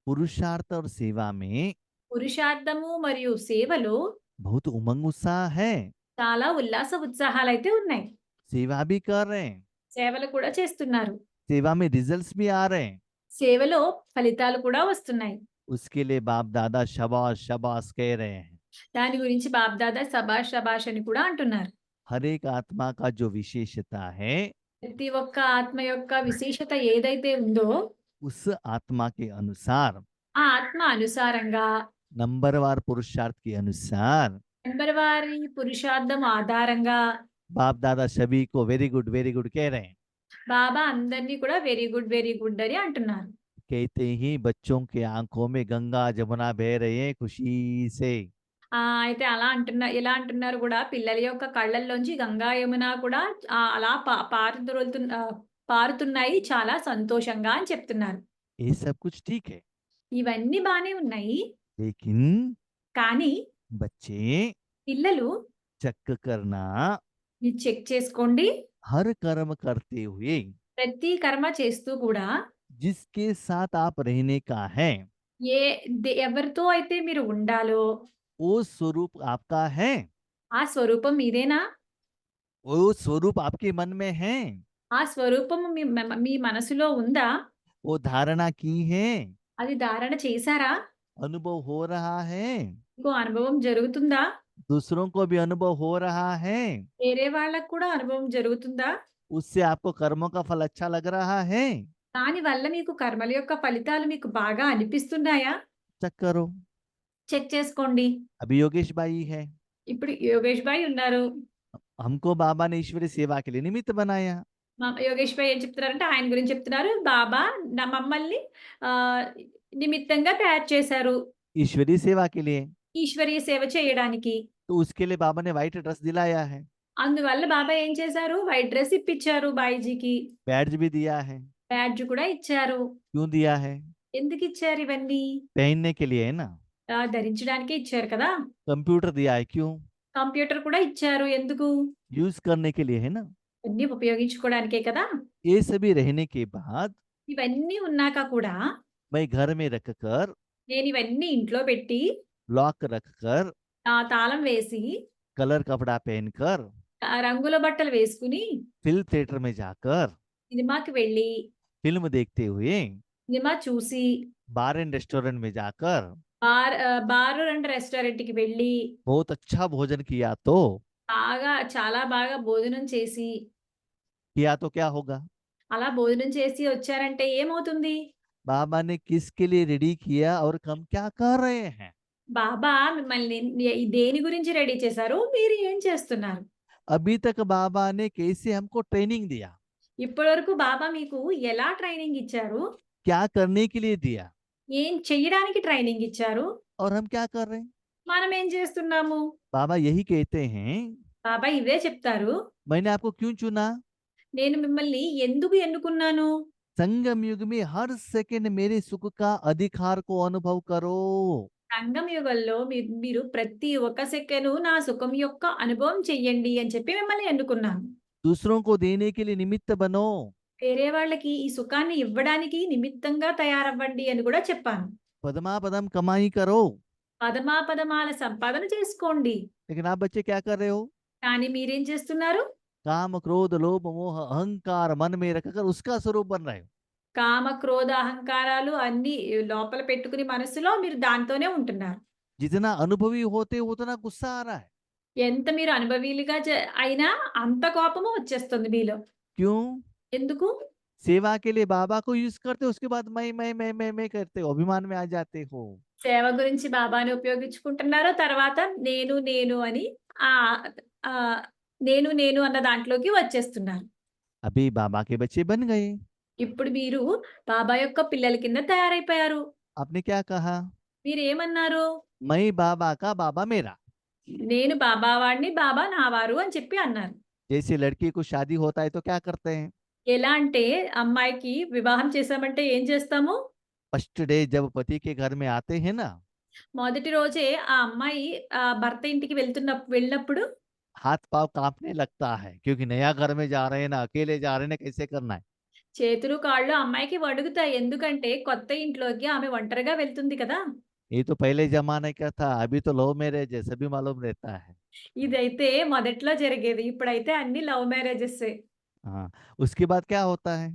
पुरुषार्थ और सेवा में పురుషార్థము మరియు సేవలో बहुत उमंग उत्साह है। చాలా ఉల్లాస ఉత్సాహాలైతే ఉన్నాయి. सेवा भी कर रहे हैं, సేవలు కూడా చేస్తున్నారు. सेवा में रिजल्ट्स भी आ रहे हैं। సేవలో ఫలితాలు కూడా వస్తున్నాయి. उसके लिए बाप दादा शबाश शबाश कह रहे हैं। దాని గురించి బాప్‌దాదా శభాష్ శభాష్ అని కూడా అంటున్నారు. हर एक आत्मा का जो विशेषता है, ప్రతి ఒక్క ఆత్మ యొక్క విశేషత ఏదైతే ఉందో, उस आत्मा के अनुसार, ఆ ఆత్మ అనుసారంగా नंबरवार पुरुषार्थ के अनुसार, ఎవరివారి పురుషార్థం ఆధారంగా बाप दादा सभी को वेरी गुड कह रहे हैं। బాబా అందరిని కూడా వెరీ గుడ్ అని అంటున్నారు. कहते ही बच्चों के आंखों में गंगा जमुना बह रहे हैं खुशी से। అయితే ఇలా అంటున్నారు కూడా పిల్లల యొక్క కళ్ళల్లోంచి గంగా, యమున కూడా అలా పారుతున్నాయి చాలా సంతోషంగా అని చెప్తున్నారు. ये सब कुछ ठीक है, ఇవన్నీ బానే ఉన్నాయి. लेकिन కానీ बच्चे పిల్లలు चेक करना, మీరు చెక్ చేసుకోండి. हर कर्म करते हुए ప్రతి కర్మ చేస్తూ కూడా जिसके साथ आप रहने का है, ఏ ఎవరితో అయితే మీరు ఉండాలో वो स्वरूप आपका है, ఆ స్వరూపం మీదేనా? वो स्वरूप आपके मन में है, ఆ స్వరూపం మీ మనసులో ఉందా? वो धारणा की है, అది ధారణ చేశారా? अनुभव हो रहा है, మీకు అనుభవం జరుగుతుందా? दूसरों को भी अनुभव हो रहा है, వేరే వాళ్ళకి కూడా అనుభవం జరుగుతుందా? उससे आपको कर्मों का फल अच्छा लग रहा है, దానివల్ల మీకు కర్మల యొక్క ఫలితాలు మీకు బాగా అనిపిస్తున్నాయా? चेक करो। చెక్ చేసుకోండి. अभी योगेश भाई है, ఇప్పుడు యోగేష్ భాయ్ ఉన్నారు. हमको बाबा ने ईश्वरी सेवा के लिए निमित्त बनाया। యోగేష్ భాయ్ ఏం చెప్తున్నారంటే ఆయన గురించి చెప్తున్నారు. బాబా మమ్మల్ని ఆహ్, నిమిత్తంగా తయారు చేశారు. ईश्वरीय सेवा के लिए, ఈశ్వరీయ సేవ చేయడానికి. तो उसके लिए बाबा ने व्हाइट ड्रेस दिलाया है, అందువల్ల బాబా ఏం చేశారు? White dress ఇప్పిచ్చారు బాయిజీకి. बैड्ज भी दिया है। బ్యాడ్జ్ కూడా ఇచ్చారు. क्यों दिया है? ఎందుకిచ్చారు ఇవన్నీ? पहनने के लिए है ना। ధరించడానికే ఇచ్చారు కదా! कंप्यूटर दिया है, क्यों? కంప్యూటర్ కూడా ఇచ్చారు. ఎందుకు? यूज करने के लिए है ना। అన్నీ ఉపయోగించుకోవడానికే కదా! ये सभी रहने के बाद ఇవన్నీ ఉన్నాక కూడా मैं घर में रखकर, నేను ఇవన్నీ ఇంట్లో పెట్టి लॉक रखकर, తాళం వేసి कलर कपड़ा पहनकर, రంగుల బట్టలు వేసుకొని फिल्म थिएटर में जाकर సినిమాకి వెళ్ళి, फिल्म देखते हुए, సినిమా చూసి, बार एंड रेस्टोरेंट में जाकर బార్ అండ్ రెస్టారెంట్‌కి వెళ్ళి, बहुत अच्छा भोजन చాలా బాగా భోజనం చేసి, किया तो क्या होगा? అలా భోజనం చేసి వచ్చారంటే ఏమవుతుంది? बाबा ने किसके लिए रेडी किया और हम क्या कर रहे हैं? బాబా మిమ్మల్ని దేని గురించి రెడీ చేశారు? మీరు ఏం చేస్తున్నారు? अभी तक बाबा ने कैसे हमको ट्रेनिंग दिया, ఇప్పటివరకు బాబా మీకు ఎలా ట్రైనింగ్ ఇచ్చారు? क्या करने के लिए दिया, ఏం చెయ్యడానికి ట్రైనింగ్ ఇచ్చారు? और हम क्या कर रहे हैं? మనం ఏం చేస్తున్నాము? बाबा यही कहते हैं, బాబా ఇవే చెప్తారు. मैंने आपको क्यों चुना? నేను మిమ్మల్ని ఎందుకు ఎన్నుకున్నాను? संगम युग में हर सेकंड मेरे सुख का अधिकार को अनुभव करो। సంగం యుగంలో మీరు ప్రతి ఒక్క సెకను నా సుఖం యొక్క అనుభవం చెయ్యండి అని చెప్పి మిమ్మల్ని ఎన్నుకున్నాను. दूसरों को देने के लिए निमित्त बनो। వేరే వాళ్ళకి ఈ సుఖాన్ని ఇవ్వడానికి నిమిత్తంగా తయారవ్వండి అని కూడా చెప్పాను. पदमा पदम कमाई करो। పదమాపదమాల సంపాదన చేసుకోండి. लेकिन आप बच्चे क्या कर रहे हो? కానీ మీరేం చేస్తున్నారు? काम क्रोध लोभ मोह अहंकार मन में रखकर उसका स्वरूप बन रहे हो। కామ, క్రోధ, అహంకారాలు అన్నీ లోపల పెట్టుకుని మనసులో మీరు దాంతోనే ఉంటున్నారు. जितना अनुभवी होते उतना गुस्सा आ रहा है। ఎంత మీరు అనుభవీలుగా అయినా అంత కోపము వచ్చేస్తుంది మీలో. क्यों? ఎందుకు? सेवा के लिए बाबा को यूज करते हो, उसके बाद मैं करते हो, अभिमान में आ जाते हो। సేవ గురించి బాబాని ఉపయోగించుకుంటున్నారు. తర్వాత నేను అని ఆహ్, ఆహ్, నేను అన్న దాంట్లోకి వచ్చేస్తున్నారు. अभी बाबा के बच्चे बन गए। ఇప్పుడు మీరు బాబా యొక్క పిల్లల కింద తయారైపోయారు. आपने क्या कहा? మీరేమన్నారు? मैं बाबा का बाबा मेरा। నేను బాబా వాడిని, బాబా నా వారు అని చెప్పి అన్నారు. जैसे लड़की को शादी होता है तो क्या करते हैं? ఎలా అంటే అమ్మాయికి వివాహం చేశామంటే ఏం చేస్తాము? फर्स्ट डे जब पति के घर में आते हैं ना, మొదటి రోజే ఆ అమ్మాయి భర్త ఇంటికి వెళ్ళినప్పుడు हाथ पाँव कांपने लगता है, क्योंकि नया घर में जा रहे हैं ना, अकेले जा रहे हैं ना, कैसे करना है। చేతులు, కాళ్ళు అమ్మాయికి వణుకుతాయి. ఎందుకంటే కొత్త ఇంట్లోకి ఆమె ఒంటరిగా వెళ్తుంది కదా! ये तो पहले जमाने का था, अभी तो लव मैरिज है, सभी मालूम रहता है। ఇదైతే మొదట్లో జరిగేది. ఇప్పుడైతే అన్ని లవ్ మ్యారేజెసే. हाँ, उसके बाद क्या होता है?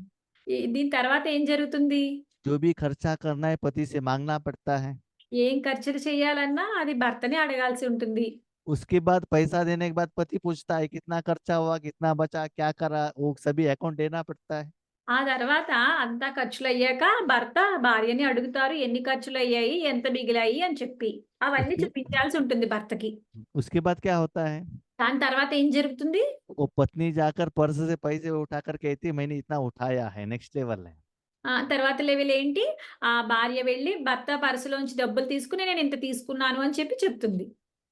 దీని తర్వాత ఏం జరుగుతుంది? जो भी खर्चा करना है पति से मांगना पड़ता है। ఏం ఖర్చులు చేయాలన్నా అది భర్తనే అడగాల్సి ఉంటుంది. उसके बाद पैसा देने के बाद पति पूछता है कितना खर्चा हुआ, कितना बचा, क्या करा, वो सभी अकाउंट देना पड़ता है। ఆ తర్వాత అంతా ఖర్చులయ్యాక భర్త భార్యని అడుగుతారు. ఎన్ని ఖర్చులయ్యాయి? ఎంత మిగిలాయి? అని చెప్పి. అవన్నీ उसके చూపించాల్సి ఉంటుంది భర్తకి. उसके बाद क्या होता है, దాని తర్వాత ఏం జరుగుతుంది? वो पत्नी जाकर पर्स से पैसे उठाकर कहती है मैंने इतना उठाया है, नेक्स्ट लेवल है। తర్వాత లెవెల్ ఏంటి? భార్య వెళ్లి భర్త పర్సులోంచి డబ్బులు తీసుకొని నేనింత తీసుకున్నాను అని చెప్పి చెప్తుంది.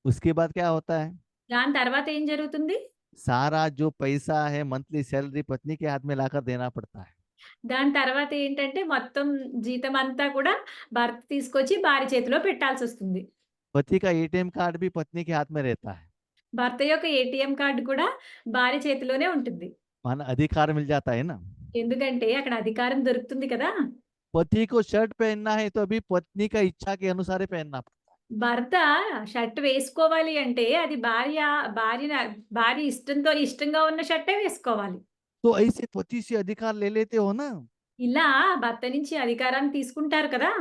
उसके बाद क्या होता है, దాని తర్వాత ఏం జరుగుతుంది? सारा जो पैसा है मंथली सैलरी पत्नी के हाथ में लाकर देना पड़ता है। దాని తర్వాత ఏంటంటే మొత్తం జీతమంతా కూడా భర్త తీసుకొచ్చి భార్య చేతిలో పెట్టాల్సొస్తుంది. पति का एटीएम कार्ड भी पत्नी के हाथ में रहता है। భర్త యొక్క ఏటీఎం కార్డ్ కూడా భార్య చేతిలోనే ఉంటుంది. माना अधिकार मिल जाता है ना। ఎందుకంటే అక్కడ అధికారం దొరుకుతుంది కదా! पति को शर्ट पहनना है तो अभी पत्नी का इच्छा के अनुसार ही पहनना पड़ता భర్త షర్ట్ వేసుకోవాలి అంటే అది భార్య ఇష్టంగా ఉన్న షర్టే వేసుకోవాలి. है। तो ऐसे पति से अधिकार ले लेते हो ना, ఇలా భర్త నుంచి అధికారాన్ని తీసుకుంటారు కదా!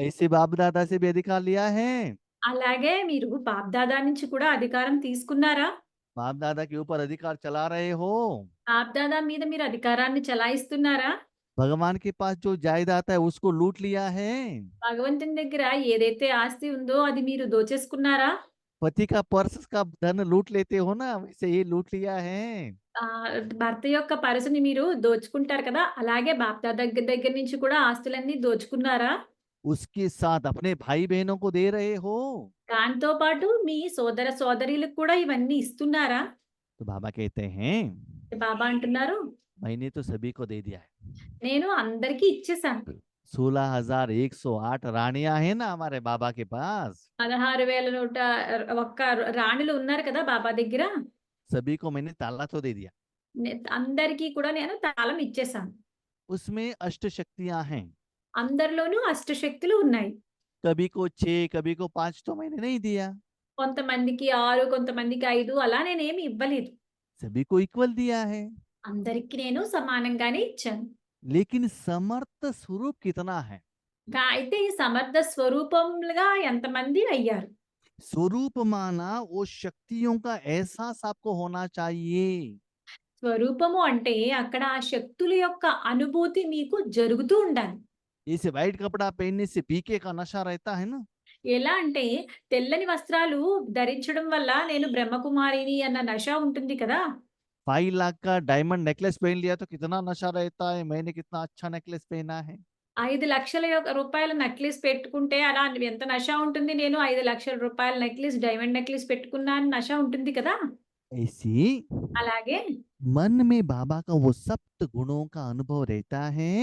ऐसे बाप दादा से भी अधिकार लिया है। అలాగే మీరు బాప్దాదా నుంచి కూడా అధికారం తీసుకున్నారా? बाप दादा के ऊपर अधिकार चला रहे हो। బాప్దాదా మీద మీరు అధికారాన్ని చలాయిస్తున్నారా? भगवान के पास जो जायदाद है उसको लूट लिया है। భగవంతుని దగ్గర ఏదైతే ఆస్తి ఉందో అది మీరు దోచేసుకున్నారా? पति का पर्स का धन लूट लेते हो ना, वैसे ये लूट लिया है। భర్త యొక్క పర్సుని మీరు దోచుకుంటారు కదా! అలాగే బాప్దాదా దగ్గర నుంచి కూడా ఆస్తులన్నీ దోచుకున్నారా? उसके साथ अपने भाई बहनों को दे रहे हो। దాంతో పాటు మీ సోదర సోదరీలకు కూడా ఇవన్నీ ఇస్తున్నారా? तो बाबा कहते हैं బాబా అంటున్నారు, मैंने तो सभी को दे दिया है। నేను అందరికీ ఇచ్చేసాను. 16,108 रानियां हैं ना हमारे बाबा के पास। 16,101 రాణులు ఉన్నారు కదా బాబా దగ్గర. सभी को मैंने ताला तो दे दिया। అందరికీ కూడా నేను తాళం ఇచ్చేసాను. उसमें अष्ट शक्तियां हैं। అందరిలోనూ అష్టశక్తులు ఉన్నాయి. कभी को 6, कभी को 5 तो मैंने नहीं दिया। కొంతమందికి 6, కొంతమందికి 5 అలా నేనేమి ఇవ్వలేదు. सभी को इक्वल दिया है। అందరికి నేను సమానంగానే ఇచ్చాను. लेकिन समर्थ स्वरूप कितना है, అయితే ఈ సమర్థ స్వరూపములుగా ఎంతమంది అయ్యారు? स्वरूप माना वो शक्तियों का एहसास आपको होना चाहिए। స్వరూపము అంటే అక్కడ ఆ శక్తుల యొక్క అనుభూతి మీకు జరుగుతూ ఉండాలి. जैसे व्हाइट कपड़ा पहनने से पीके का नशा रहता है ना, ఎలా అంటే తెల్లని వస్త్రాలు ధరించడం వల్ల నేను బ్రహ్మకుమారిని అన్న నష ఉంటుంది కదా! 5 लाख का डायमंड नेकलेस पहन लिया तो कितना नशा रहता है, मैंने कितना अच्छा नेकलेस पहना है। 5,00,000 రూపాయల నెక్లెస్ పెట్టుకుంటే అలా ఎంత నష ఉంటుంది. నేను 5,00,000 రూపాయల నెక్లెస్ డైమండ్ నెక్లెస్ పెట్టుకున్నా అని నష ఉంటుంది కదా! ऐसी అలాగే मन में बाबा का वो सप्त गुणों का अनुभव रहता है।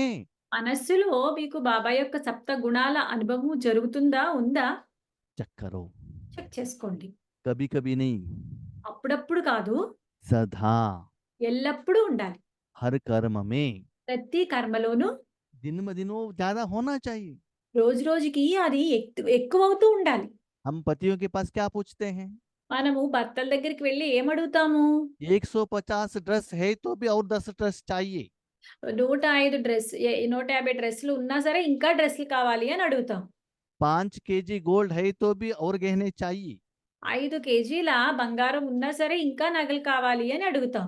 మనస్సులో మీకు బాబా యొక్క సప్త గుణాల అనుభవం జరుగుతుందా? ఉందా? चेक करो, చెక్ చేసుకోండి. कभी कभी नहीं, అప్పుడప్పుడు కాదు, सदा ఎల్లప్పుడూ ఉండాలి. हर कर्म में ప్రతి కర్మలోనూ दिन ब दिन वो ज्यादा होना चाहिए। రోజు రోజుకి అది ఎక్కువవుతూ ఉండాలి. हम पतियों के पास क्या पूछते हैं, మనము భర్తల దగ్గరికి వెళ్లి ఏమడుగుతాము? 150 ड्रेस है तो भी और 10 ड्रेस चाहिए। 150 డ్రెస్సులు ఉన్నా సరే ఇంకా డ్రెస్సులు కావాలి అని అడుగుతాం. 5 केजी गोल्ड है तो भी और गहने चाहिए। 5 కేజీల బంగారం ఉన్నా సరే ఇంకా నగలు కావాలి అని అడుగుతాం.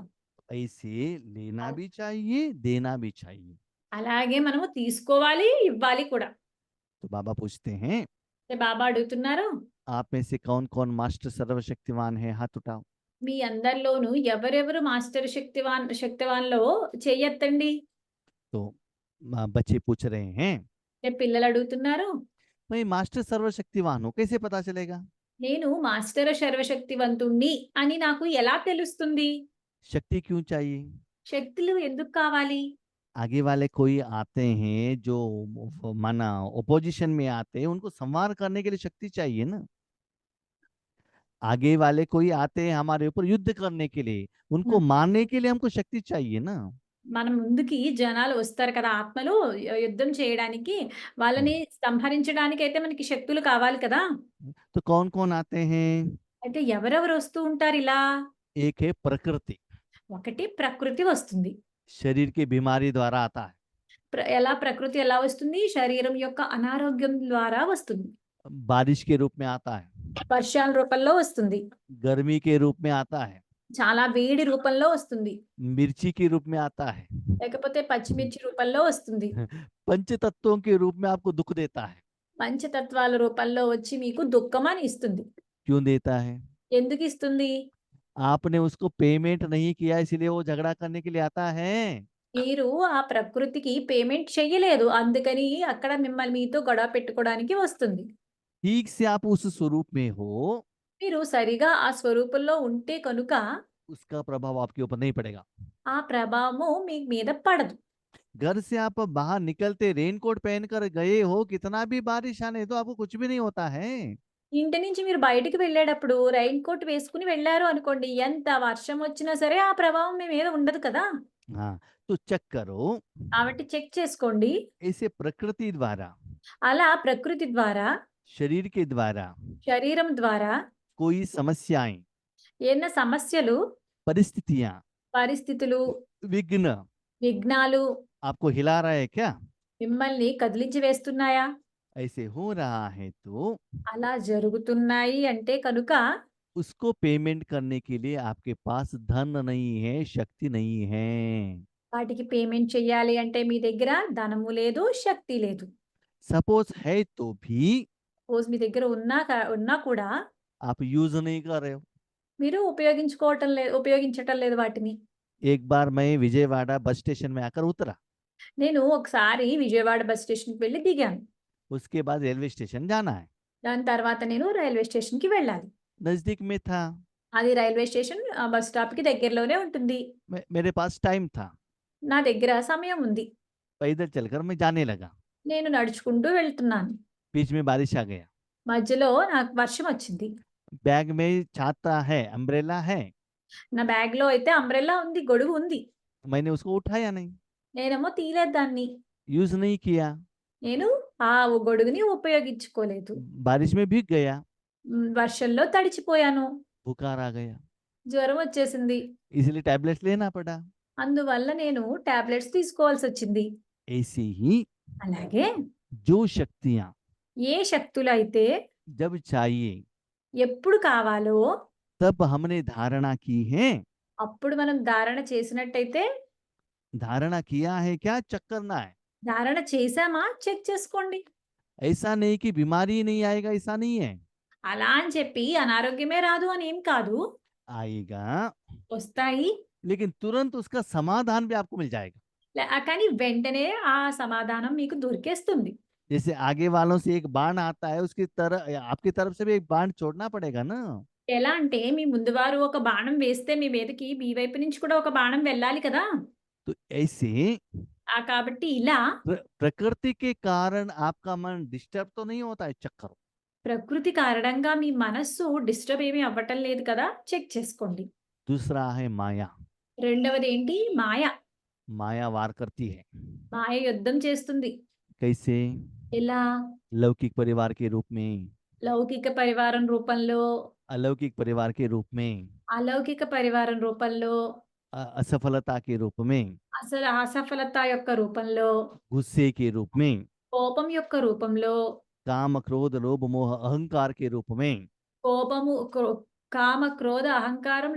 ऐसे लेना भी चाहिए, देना भी चाहिए। అలాగే మనము తీసుకోవాలి, ఇవ్వాలి కూడా. तो बाबा पूछते हैं బాబా అడుగుతున్నారు, आप में से कौन कौन मास्टर सर्वशक्तिमान है, हाथ उठाओ। మీ అందరిలోనూ ఎవరెవరు మాస్టర్ శక్తివాన్‌లో చెయ్యెత్తండి. तो बच्चे पूछ रहे हैं పిల్లలు అడుగుతున్నారు, मैं मास्टर सर्वशक्तिमान हूँ, कैसे पता चलेगा? నేను మాస్టర్ సర్వశక్తివంతుణ్ణి అని నాకు ఎలా తెలుస్తుంది? शक्ति क्यों चाहिए? శక్తులు ఎందుకు కావాలి? आगे वाले कोई आते हैं जो माना ओपोजिशन में आते हैं, उनको संवार करने के लिए शक्ति चाहिए ना। आगे वाले कोई आते हैं हमारे ऊपर युद्ध करने के लिए, उनको मारने के लिए हमको शक्ति चाहिए ना। మన ముందుకి జనాలు వస్తారు కదా! ఆత్మలు యుద్ధం చేయడానికి, వాళ్ళని సంహరించడానికి అయితే మనకి శక్తులు కావాలి కదా! तो कौन कौन आते हैं? అయితే ఎవరెవరు వస్తూ ఉంటారు ఇలా? एक है प्रकृति, ఒకటి ప్రకృతి వస్తుంది. शरीर की बीमारी द्वारा आता है। ఎలా ప్రకృతి ఎలా వస్తుంది? శరీరం యొక్క అనారోగ్యం ద్వారా వస్తుంది. बारिश के रूप में आता है, వర్షాల రూపంలో వస్తుంది. गर्मी के रूप में आता है, చాలా వేడి రూపంలో వస్తుంది. मिर्ची के रूप में आता है, లేకపోతే పచ్చిమిర్చి రూపంలో వస్తుంది. पंच तत्वों के रूप में आपको दुख देता है। పంచతత్వాల రూపంలో వచ్చి మీకు దుఃఖమని ఇస్తుంది. क्यों देता है? ఎందుకిస్తుంది? आपने उसको पेमेंट नहीं किया इसलिए वो झगड़ा करने के लिए आता है। మీరు ఆ ప్రకృతికి పేమెంట్ చెయ్యలేదు. అందుకని అక్కడ మిమ్మల్ని మీతో గొడవ పెట్టుకోవడానికి వస్తుంది. ठीक से आप उस स्वरूप में हो, మీరు సరిగా ఆ స్వరూపంలో ఉంటే కనుక उसका प्रभाव आपके ऊपर नहीं पड़ेगा। ఆ ప్రభావము మీ మీద పడదు. घर से आप बाहर निकलते रेनकोट पहनकर गए हो, कितना भी बारिश आने तो आपको कुछ भी नहीं होता है। ఇంటి నుంచి మీరు బయటికి వెళ్ళేటప్పుడు రెయిన్ కోట్ వేసుకొని వెళ్లారు అనుకోండి. ఎంత వర్షం వచ్చినా సరే ఆ ప్రభావం మీ మీద ఉండదు కదా! हाँ, तो चेक करो, కాబట్టి చెక్ చేసుకోండి. ऐसे प्रकृति द्वारा, అలా ప్రకృతి ద్వారా, शरीर के द्वारा శరీరం ద్వారా कोई समस्याएं, ఏన్న సమస్యలు, परिस्थितियां, పరిస్థితులు, विघ्न విఘ్నాలు आपको हिला रहा है क्या? మిమ్మల్ని కదిలించి వేస్తున్నాయా? ऐसे हो रहा है तो అలా జరుగుతున్నాయి అంటే కనుక उसको पेमेंट करने के लिए आपके पास धन नहीं है, शक्ति नहीं है। వాటికి పేమెంట్ చెయ్యాలి అంటే మీ దగ్గర ధనము లేదు, శక్తి లేదు. सपोज है तो भी సపోజ్ మీ దగ్గర ఉన్నా కూడా आप यूज नहीं कर रहे हो। మీరు ఉపయోగించటం లేదు వాటిని. एक बार मैं विजयवाड़ा बस स्टेशन में आकर उतरा, నేను ఒకసారి విజయవాడ బస్ స్టేషన్‌కి వెళ్లి దిగాను. उसके बाद रेलवे स्टेशन जाना है, దాని తర్వాత నేను రైల్వే స్టేషన్‌కి వెళ్ళాలి. नजदीक में था, అది రైల్వే స్టేషన్ బస్ స్టాప్‌కి దగ్గరలోనే ఉంటుంది. मेरे पास टाइम था, నా దగ్గర సమయం ఉంది. पैदल चलकर मैं जाने लगा, నేను నడుచుకుంటూ వెళ్తున్నాను. बीच में बारिश आ गया, మధ్యలో నాకు వర్షం వచ్చింది. बैग में छाता है, अम्ब्रेला है, నా బ్యాగ్‌లో అయితే అంబ్రెల్లా ఉంది, గొడుగు ఉంది. मैंने उसको उठाया नहीं, నేనేమో తీయలేదు దాన్ని. यूज नहीं किया, నేను ఆ గొడుగుని ఉపయోగించుకోలేదు. बारिश में भीग गया, వర్షంలో తడిచిపోయాను. बुखार आ गया, జ్వరం వచ్చేసింది. इसलिए टैबलेट्स लेना पड़ा। అందువల్ల నేను టాబ్లెట్స్ తీసుకోవాల్సొచ్చింది. ऐसे ही అలాగే जो शक्तियां ఏ శక్తులైతే जब चाहिए ఎప్పుడు కావాలో तब हमने धारणा की है, అప్పుడు మనం ధారణ చేసినట్టయితే धारणा किया है क्या, चेक करना है। ధారణ చేశామా చెక్ చేసుకోండి. ऐसा नहीं कि बीमारी नहीं आएगा, ऐसा नहीं है, అలా అని చెప్పి అనారోగ్యమే రాదు అని ఏం కాదు. आएगा, వస్తాయి. लेकिन तुरंत उसका समाधान भी आपको मिल जाएगा। కానీ వెంటనే ఆ సమాధానం మీకు దొరికేస్తుంది. जैसे आगे वालों से एक बाण आता है, उसकी तरफ आपकी तरफ से भी एक बाण छोड़ना पड़ेगा ना। ఎలా అంటే మీ ముందు వారు ఒక బాణం వేస్తే మీ మీదకి మీ వైపు నుంచి కూడా ఒక బాణం వెళ్ళాలి కదా! तो ऐसे కాబట్టి ఇలా प्रकृति के कारण आपका मन डिस्टर्ब तो नहीं होता है, चेक करो। ప్రకృతి కారణంగా మీ మనస్సు డిస్టర్బ్ ఏమీ అవ్వటం లేదు కదా! చెక్ చేసుకోండి. दूसरा है माया, రెండవది ఏంటి? మాయ. माया वार करती है। మాయ యుద్ధం చేస్తుంది. कैसे? ఎలా? लौकिक परिवार के रूप में, లౌకిక పరివారం రూపంలో, अलौकिक परिवार के रूप में, అలౌకిక పరివారం రూపంలో, असफलता के रूप में, అసలు అసఫలత యొక్క రూపంలో, गुस्से के रूप में, కోపం యొక్క రూపంలో, काम क्रोध लोभ मोह अहंकार के रूप में, కోపము కామ క్రోధ అహంకారం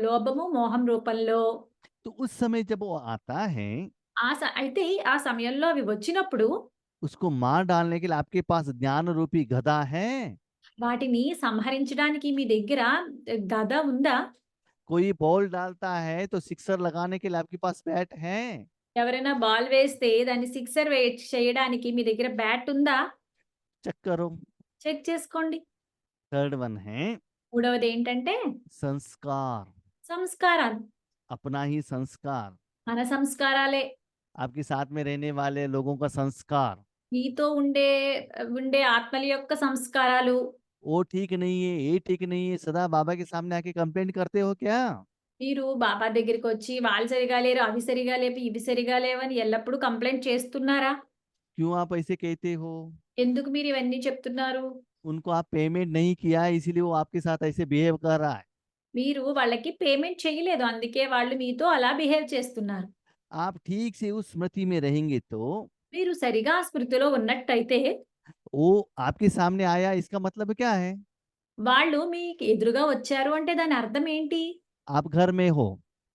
లోభము మోహం రూపంలో. तो उस समय जब वो आता है, అయితే ఆ సమయంలో అవి వచ్చినప్పుడు उसको मार डालने के लिए आपके पास ज्ञान रूपी गदा है। వాటిని సంహరించడానికి మీ దగ్గర గద ఉందా? कोई बॉल डालता है तो सिक्सर लगाने के लिए आपके पास बैट है। ఎవరైనా బాల్ వేస్తే దాన్ని సిక్సర్ చేయడానికి మీ దగ్గర బ్యాట్ ఉందా? चेक करो। చెక్ చేసుకోండి. थर्ड वन है మూడవది ఏంటంటే संस्कार, సంస్కారాలు. अपना ही संस्कार, మన సంస్కారాలే. आपके साथ में रहने वाले लोगों का संस्कार, మీతో ఉండే ఆత్మల యొక్క సంస్కారాలు. वो ठीक नहीं है, ये ठीक नहीं है, सदा बाबा के सामने आके कंप्लेंट करते हो क्या? మీరు బాబా దగ్గరికొచ్చి వాళ్ళు సరిగా లేరు, అవి సరిగా లేవు, ఇవి సరిగా లేవని ఎల్లప్పుడూ కంప్లెయింట్ చేస్తున్నారా? क्यों आप ऐसे कहते हो? ఎందుకు మీరు ఇవన్నీ చెప్తున్నారు? उनको आप पेमेंट नहीं किया है, इसीलिए वो आपके साथ ऐसे बिहेव कर रहा है। మీరు వాళ్ళకి పేమెంట్ చేయలేదు. అందుకే వాళ్ళు మీతో అలా బిహేవ్ చేస్తున్నారు. आप ठीक से उस स्मृति में रहेंगे तो మీరు సరిగా ఆ స్మృతిలో ఉన్నట్టయితే वो आपके सामने आया, इसका मतलब क्या है? వాళ్ళు మీకు ఎదురుగా వచ్చారు అంటే దాని అర్థం ఏంటి? आप घर में हो,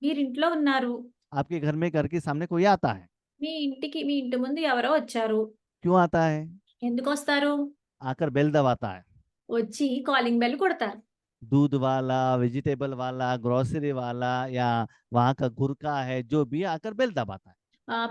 మీరింట్లో ఉన్నారు. आपके घर के सामने कोई आता है। మీ ఇంటి ముందు ఎవరో వచ్చారు. क्यों आता है? ఎందుకొస్తారు? आकर बेल दबाता है। వచ్చి కాలింగ్ బెల్ కొడతారు. दूध वाला, वेजिटेबल वाला, ग्रोसरी वाला या वहाँ का गुरका है, जो भी आकर बेल दबाता है।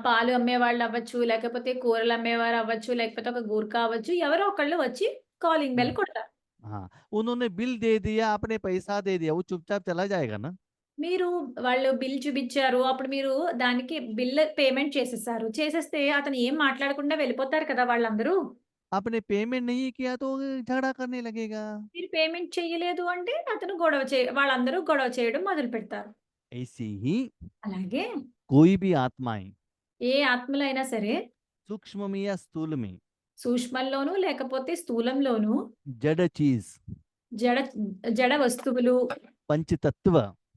పాలు అమ్మేవాళ్ళు అవ్వచ్చు, లేకపోతే కూరలు అమ్మేవారు అవ్వచ్చు, లేకపోతే ఒక గూర్ఖా అవ్వచ్చు. ఎవరో ఒకళ్ళు వచ్చి కాలింగ్ బెల్ हाँ, కొడతారు. हाँ, उन्होंने बिल दे दिया, आपने पैसा दे दिया, वो चुपचाप चला जाएगा ना। మీరు వాళ్ళు బిల్ చూపిచ్చారు. అప్పుడు మీరు దానికి బిల్ పేమెంట్ చేసేసారు. చేసేస్తే అతను ఏం మాట్లాడకుండా వెళ్ళిపోతారు కదా వాళ్ళందరూ. आपने पेमेंट नहीं किया तो वो झगड़ा करने लगेगा। మీరు పేమెంట్ చేయలేదు అంటే అతను వాళ్ళందరూ గొడవ చేయడం మొదలుపెడతారు. ऐसे ही అలాగే कोई भी आत्माएं ఏ ఆత్మలైనా సరే सूक्ष्म में या स्थूल में, సూక్ష్మంలోనూ లేకపోతే స్థూలంలోనూ जड़ चीज, జడ జడ వస్తువులు, पंचतत्व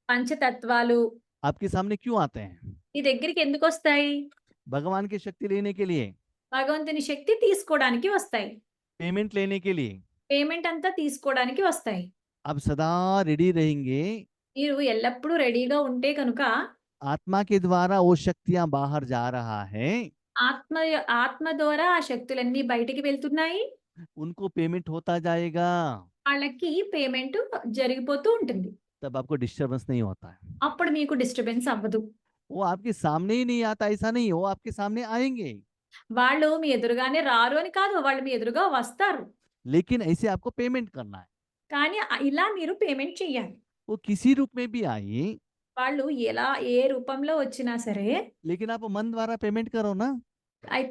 పంచతత్వాలు आपके सामने क्यों आते हैं? నీ దగ్గరికి ఎందుకొస్తాయి? भगवान की शक्ति लेने के लिए, భగవంతుని శక్తి తీసుకోవడానికి వస్తాయి. पेमेंट लेने के लिए। పేమెంట్ అంతా తీసుకోవడానికి వస్తాయి. आप सदा रेडी रहेंगे। మీరు ఎల్లప్పుడూ రెడీగా ఉంటే కనుక आत्मा के द्वारा वो शक्तियां बाहर जा रहा है, ఆత్మ ఆత్మ ద్వారా ఆ శక్తులన్నీ బయటికి వెళ్తున్నాయి. उनको पेमेंट होता जाएगा। వాళ్ళకి పేమెంట్ జరిగిపోతూ ఉంటుంది. तब आपको डिस्टरबेंस नहीं होता है। అప్పుడు మీకు డిస్టర్బెన్స్ అవ్వదు. वो आपके सामने ही नहीं आता, ऐसा नहीं, वो आपके सामने आएंगे, వాళ్ళు మీ ఎదురుగానే రారు అని కాదు. వాళ్ళు మీ ఎదురుగా వస్తారు. लेकिन ऐसे आपको पेमेंट करना है। కానీ ఇలా మీరు పేమెంట్ చెయ్యాలి. वो किसी रूप में भी आए, వాళ్ళు ఏ రూపంలో వచ్చినా సరే लेकिन आप मन द्वारा पेमेंट करो ना।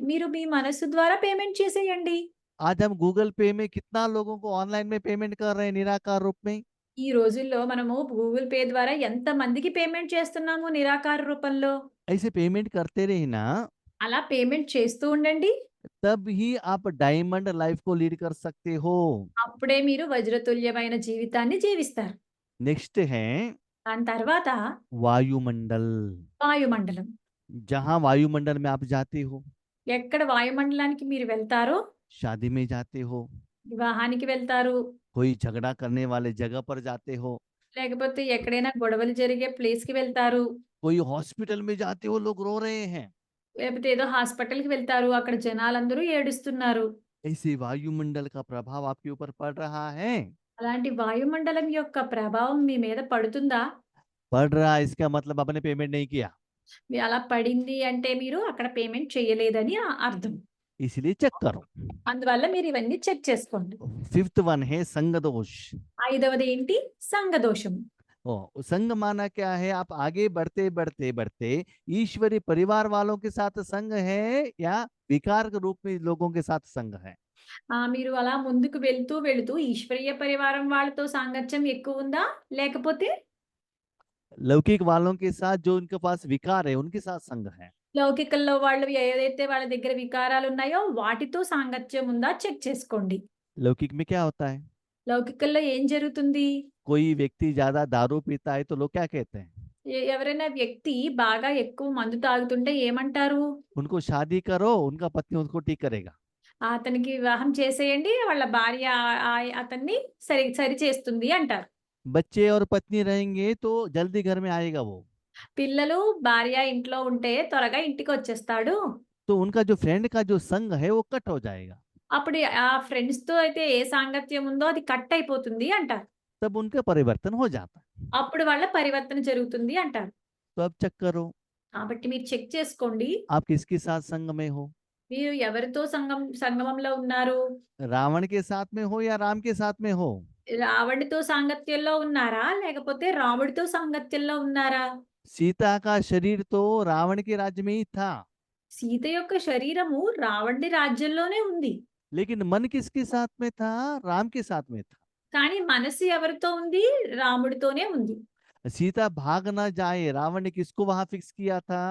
మీరు మీ మనస్సు ద్వారా పేమెంట్ చేసేయండి. आज हम गूगल पे में कितना लोगों को ऑनलाइन में पेमेंट कर रहे हैं निराकार रूप में। ఈ రోజుల్లో మనము గూగుల్ పే ద్వారా ఎంతమందికి పేమెంట్ చేస్తున్నాము నిరాకార రూపంలో. ऐसे पेमेंट करते रहे ना, అలా పేమెంట్ చేస్తూ ఉండండి. तब ही आप डायमंड लाइफ को लीड कर सकते हो। అప్పుడే మీరు వజ్రతుల్యమైన జీవితాన్ని జీవిస్తారు. नेक्स्ट है దాని తర్వాత वायुमंडल। వాయుమండలం. जहां वायुमंडल में आप जाते हो, ఎక్కడ వాయుమండలానికి మీరు వెళ్తారో, शादी में जाते हो, వివాహానికి వెళ్తారు, कोई झगड़ा करने वाले जगह पर जाते हो, లేకపోతే ఎక్కడైనా గొడవలు జరిగే ప్లేస్‌కి వెళ్తారు, कोई हॉस्पिटल में जाते हो, लोग रो रहे हैं, లేకపోతే ఏదో హాస్పిటల్‌కి వెళ్తారు. అక్కడ జనాలందరూ ఏడుస్తున్నారు. ऐसे वायुमंडल का प्रभाव आपके ऊपर पड़ रहा है। అలాంటి వాయుమండలం యొక్క ప్రభావం మీ మీద పడుతుందా? पड़ रहा है, इसका मतलब आपने पेमेंट नहीं किया, అలా పడింది అంటే మీరు అక్కడ పేమెంట్ చేయలేదని అర్థం. इसलिए चेक करो। అందువల్ల మీరు ఇవన్నీ చెక్ చేసుకోండి. फिफ्थ वन है संग दोष। ఐదవది ఏంటి? సంఘదోషం. संग माना क्या है? आप आगे बढ़ते बढ़ते बढ़ते ईश्वरीय परिवार वालों के साथ संग है या विकार के रूप में लोगों के साथ संग है? మీరు అలా ముందుకు వెళుతూ ఈశ్వరీయ పరివారం వాళ్ళతో సాంగత్యం ఎక్కువుందా? లేకపోతే लौकिक वालों के साथ जो उनके पास विकार है उनके साथ संग है। లౌకికల్లో వాళ్ళు ఏదైతే వాళ్ళ దగ్గర వికారాలున్నాయో వాటితో సాంగత్యం ఉందా చెక్ చేసుకోండి. लौकिक में क्या होता है? లౌకికల్లో ఏం జరుగుతుంది? कोई व्यक्ति ज्यादा दारू पीता है तो लोग क्या कहते हैं? ఎవరైనా వ్యక్తి బాగా ఎక్కువ మందు తాగుతుంటే ఏమంటారు? उनको शादी करो, उनका पत्नी उनको ठीक करेगा। అతనికి వివాహం చేసేయండి. వాళ్ళ భార్య అతన్ని సరి చేస్తుంది అంటారు. बच्चे और पत्नी रहेंगे तो जल्दी घर में आएगा वो। పిల్లలు, భార్య ఇంట్లో ఉంటే త్వరగా ఇంటికొచ్చేస్తాడు. तो उनका जो फ्रेंड का जो संग है वो कट हो जाएगा। అప్పుడు ఆ ఫ్రెండ్స్‌తో అయితే ఏ సాంగత్యం ఉందో అది కట్ అయిపోతుంది అంటారు. तब उनका परिवर्तन हो जाता है। అప్పుడు వాళ్ళ పరివర్తన జరుగుతుంది అంటారు. तो अब चेक करो, కాబట్టి మీరు చెక్ చేసుకోండి. आप किसके साथ संग में हो? మీరు ఎవరితో సంగమంలో ఉన్నారు? रावण के साथ में हो या राम के साथ में हो? రావణుడితో సాంగత్యంలో ఉన్నారా? లేకపోతే రాముడితో సాంగత్యంలో ఉన్నారా? सीता का शरीर तो रावण के राज्य में ही था, సీత యొక్క శరీరము రావణుడి రాజ్యంలోనే ఉంది. लेकिन मन किसके साथ में था? राम के साथ में था। కానీ మనసు ఎవరితో ఉంది? రాముడితోనే ఉంది. सीता भाग ना जाए, रावण ने किसको वहां फिक्स किया था?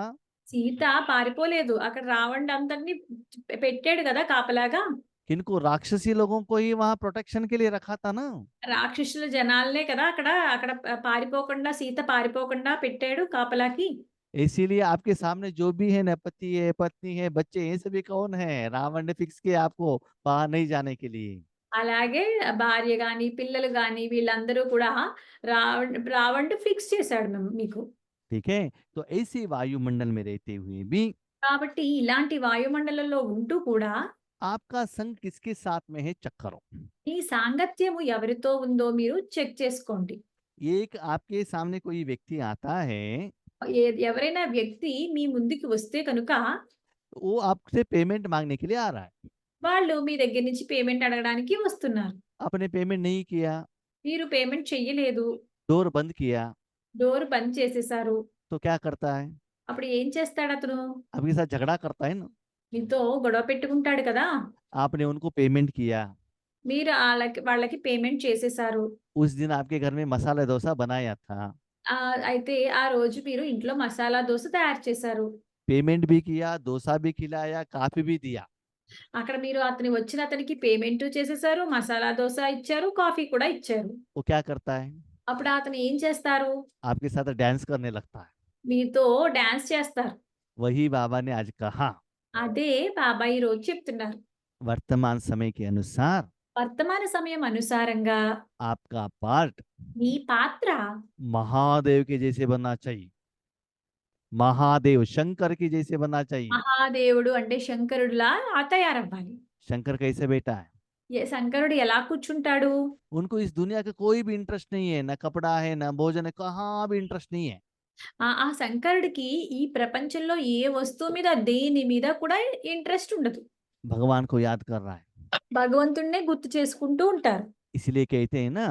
సీత పారిపోలేదు. అక్కడ రావణుడు అందరిని పెట్టాడు కదా కాపలాగా. किनको? राक्षसी लोगों को ही वहां प्रोटेक्शन के लिए रखा था ना। రాక్షసుల జనాలనే కదా అక్కడ పారిపోకుండా సీత పారిపోకుండా పెట్టాడు కాపలాకి. इसीलिए आपके सामने जो भी है ना, पति है, पत्नी है, बच्चे, ये सभी कौन है? रावण ने फिक्स किया आपको बाहर नहीं जाने के लिए। అలాగే భార్య గాని, పిల్లలు గాని వీళ్ళందరూ కూడా రావణుడు ఫిక్స్ చేసాడు మీకు. ठीक है, तो ऐसे वायुमंडल में रहते हुए भी కాబట్టి ఇలాంటి వాయుమండలంలో ఉంటూ కూడా आपका संग किसके साथ में है, चेक करो। ఈ సాంగత్యము ఎవరితో ఉందో మీరు చెక్ చేసుకోండి. एक आपके सामने कोई व्यक्ति आता है, ఎవరైనా వ్యక్తి మీ ముందుకి వస్తే కనుక वो आपसे पेमेंट मांगने के लिए आ रहा है। వాళ్ళు మీ దగ్గర నుంచి పేమెంట్ అడగడానికి వస్తున్నారు. आपने पेमेंट नहीं किया, మీరు పేమెంట్ చెయ్యలేదు. डोर बंद किया, డోర్ బంద్ చేసేసారు. तो क्या करता है? అప్పుడు ఏం చేస్తాడతను? आपके साथ झगड़ा करता है ना। మీతో గొడవ పెట్టుకుంటాడు కదా! आपने उनको पेमेंट किया, మీరు వాళ్ళకి పేమెంట్ చేసేసారు. उस दिन आपके घर में मसाला डोसा बनाया था, అయితే ఆ రోజు మీరు ఇంట్లో మసాలా దోస తయారు చేశారు. पेमेंट भी किया, डोसा भी खिलाया, काफी भी दिया। అక్కడ మీరు వచ్చిన అతనికి పేమెంటు చేసేసారు. మసాలా దోస ఇచ్చారు. కాఫీ కూడా ఇచ్చారు. वो क्या करता है? అప్పుడు అతను ఏం చేస్తారు? आपके साथ डांस करने लगता है। మీతో డాన్స్ చేస్తారు. वही बाबा ने आज कहा, అదే బాబా ఈరోజు చెప్తున్నారు. वर्तमान समय के अनुसार వర్తమాన సమయం అనుసారంగా आपका पार्ट మీ పాత్ర महादेव के जैसे बनना चाहिए, महादेव शंकर की जैसे बनना चाहिए। మహాదేవుడు అంటే శంకరుడిలా తయారవ్వాలి. शंकर कैसे बेटा है? శంకరుడు ఎలా కూర్చుంటాడు? उनको इस दुनिया का कोई भी इंटरेस्ट नहीं है, ना कपड़ा है, ना भोजन है, कहाँ भी इंटरेस्ट नहीं है। ఆ శంకరుడికి ఈ ప్రపంచంలో ఏ వస్తువు మీద, దేని మీద కూడా ఇంట్రెస్ట్ ఉండదు. भगवान को याद कर रहा है, భగవంతుడినే గుర్తు చేసుకుంటూ ఉంటారు. इसलिए कहते हैं ना,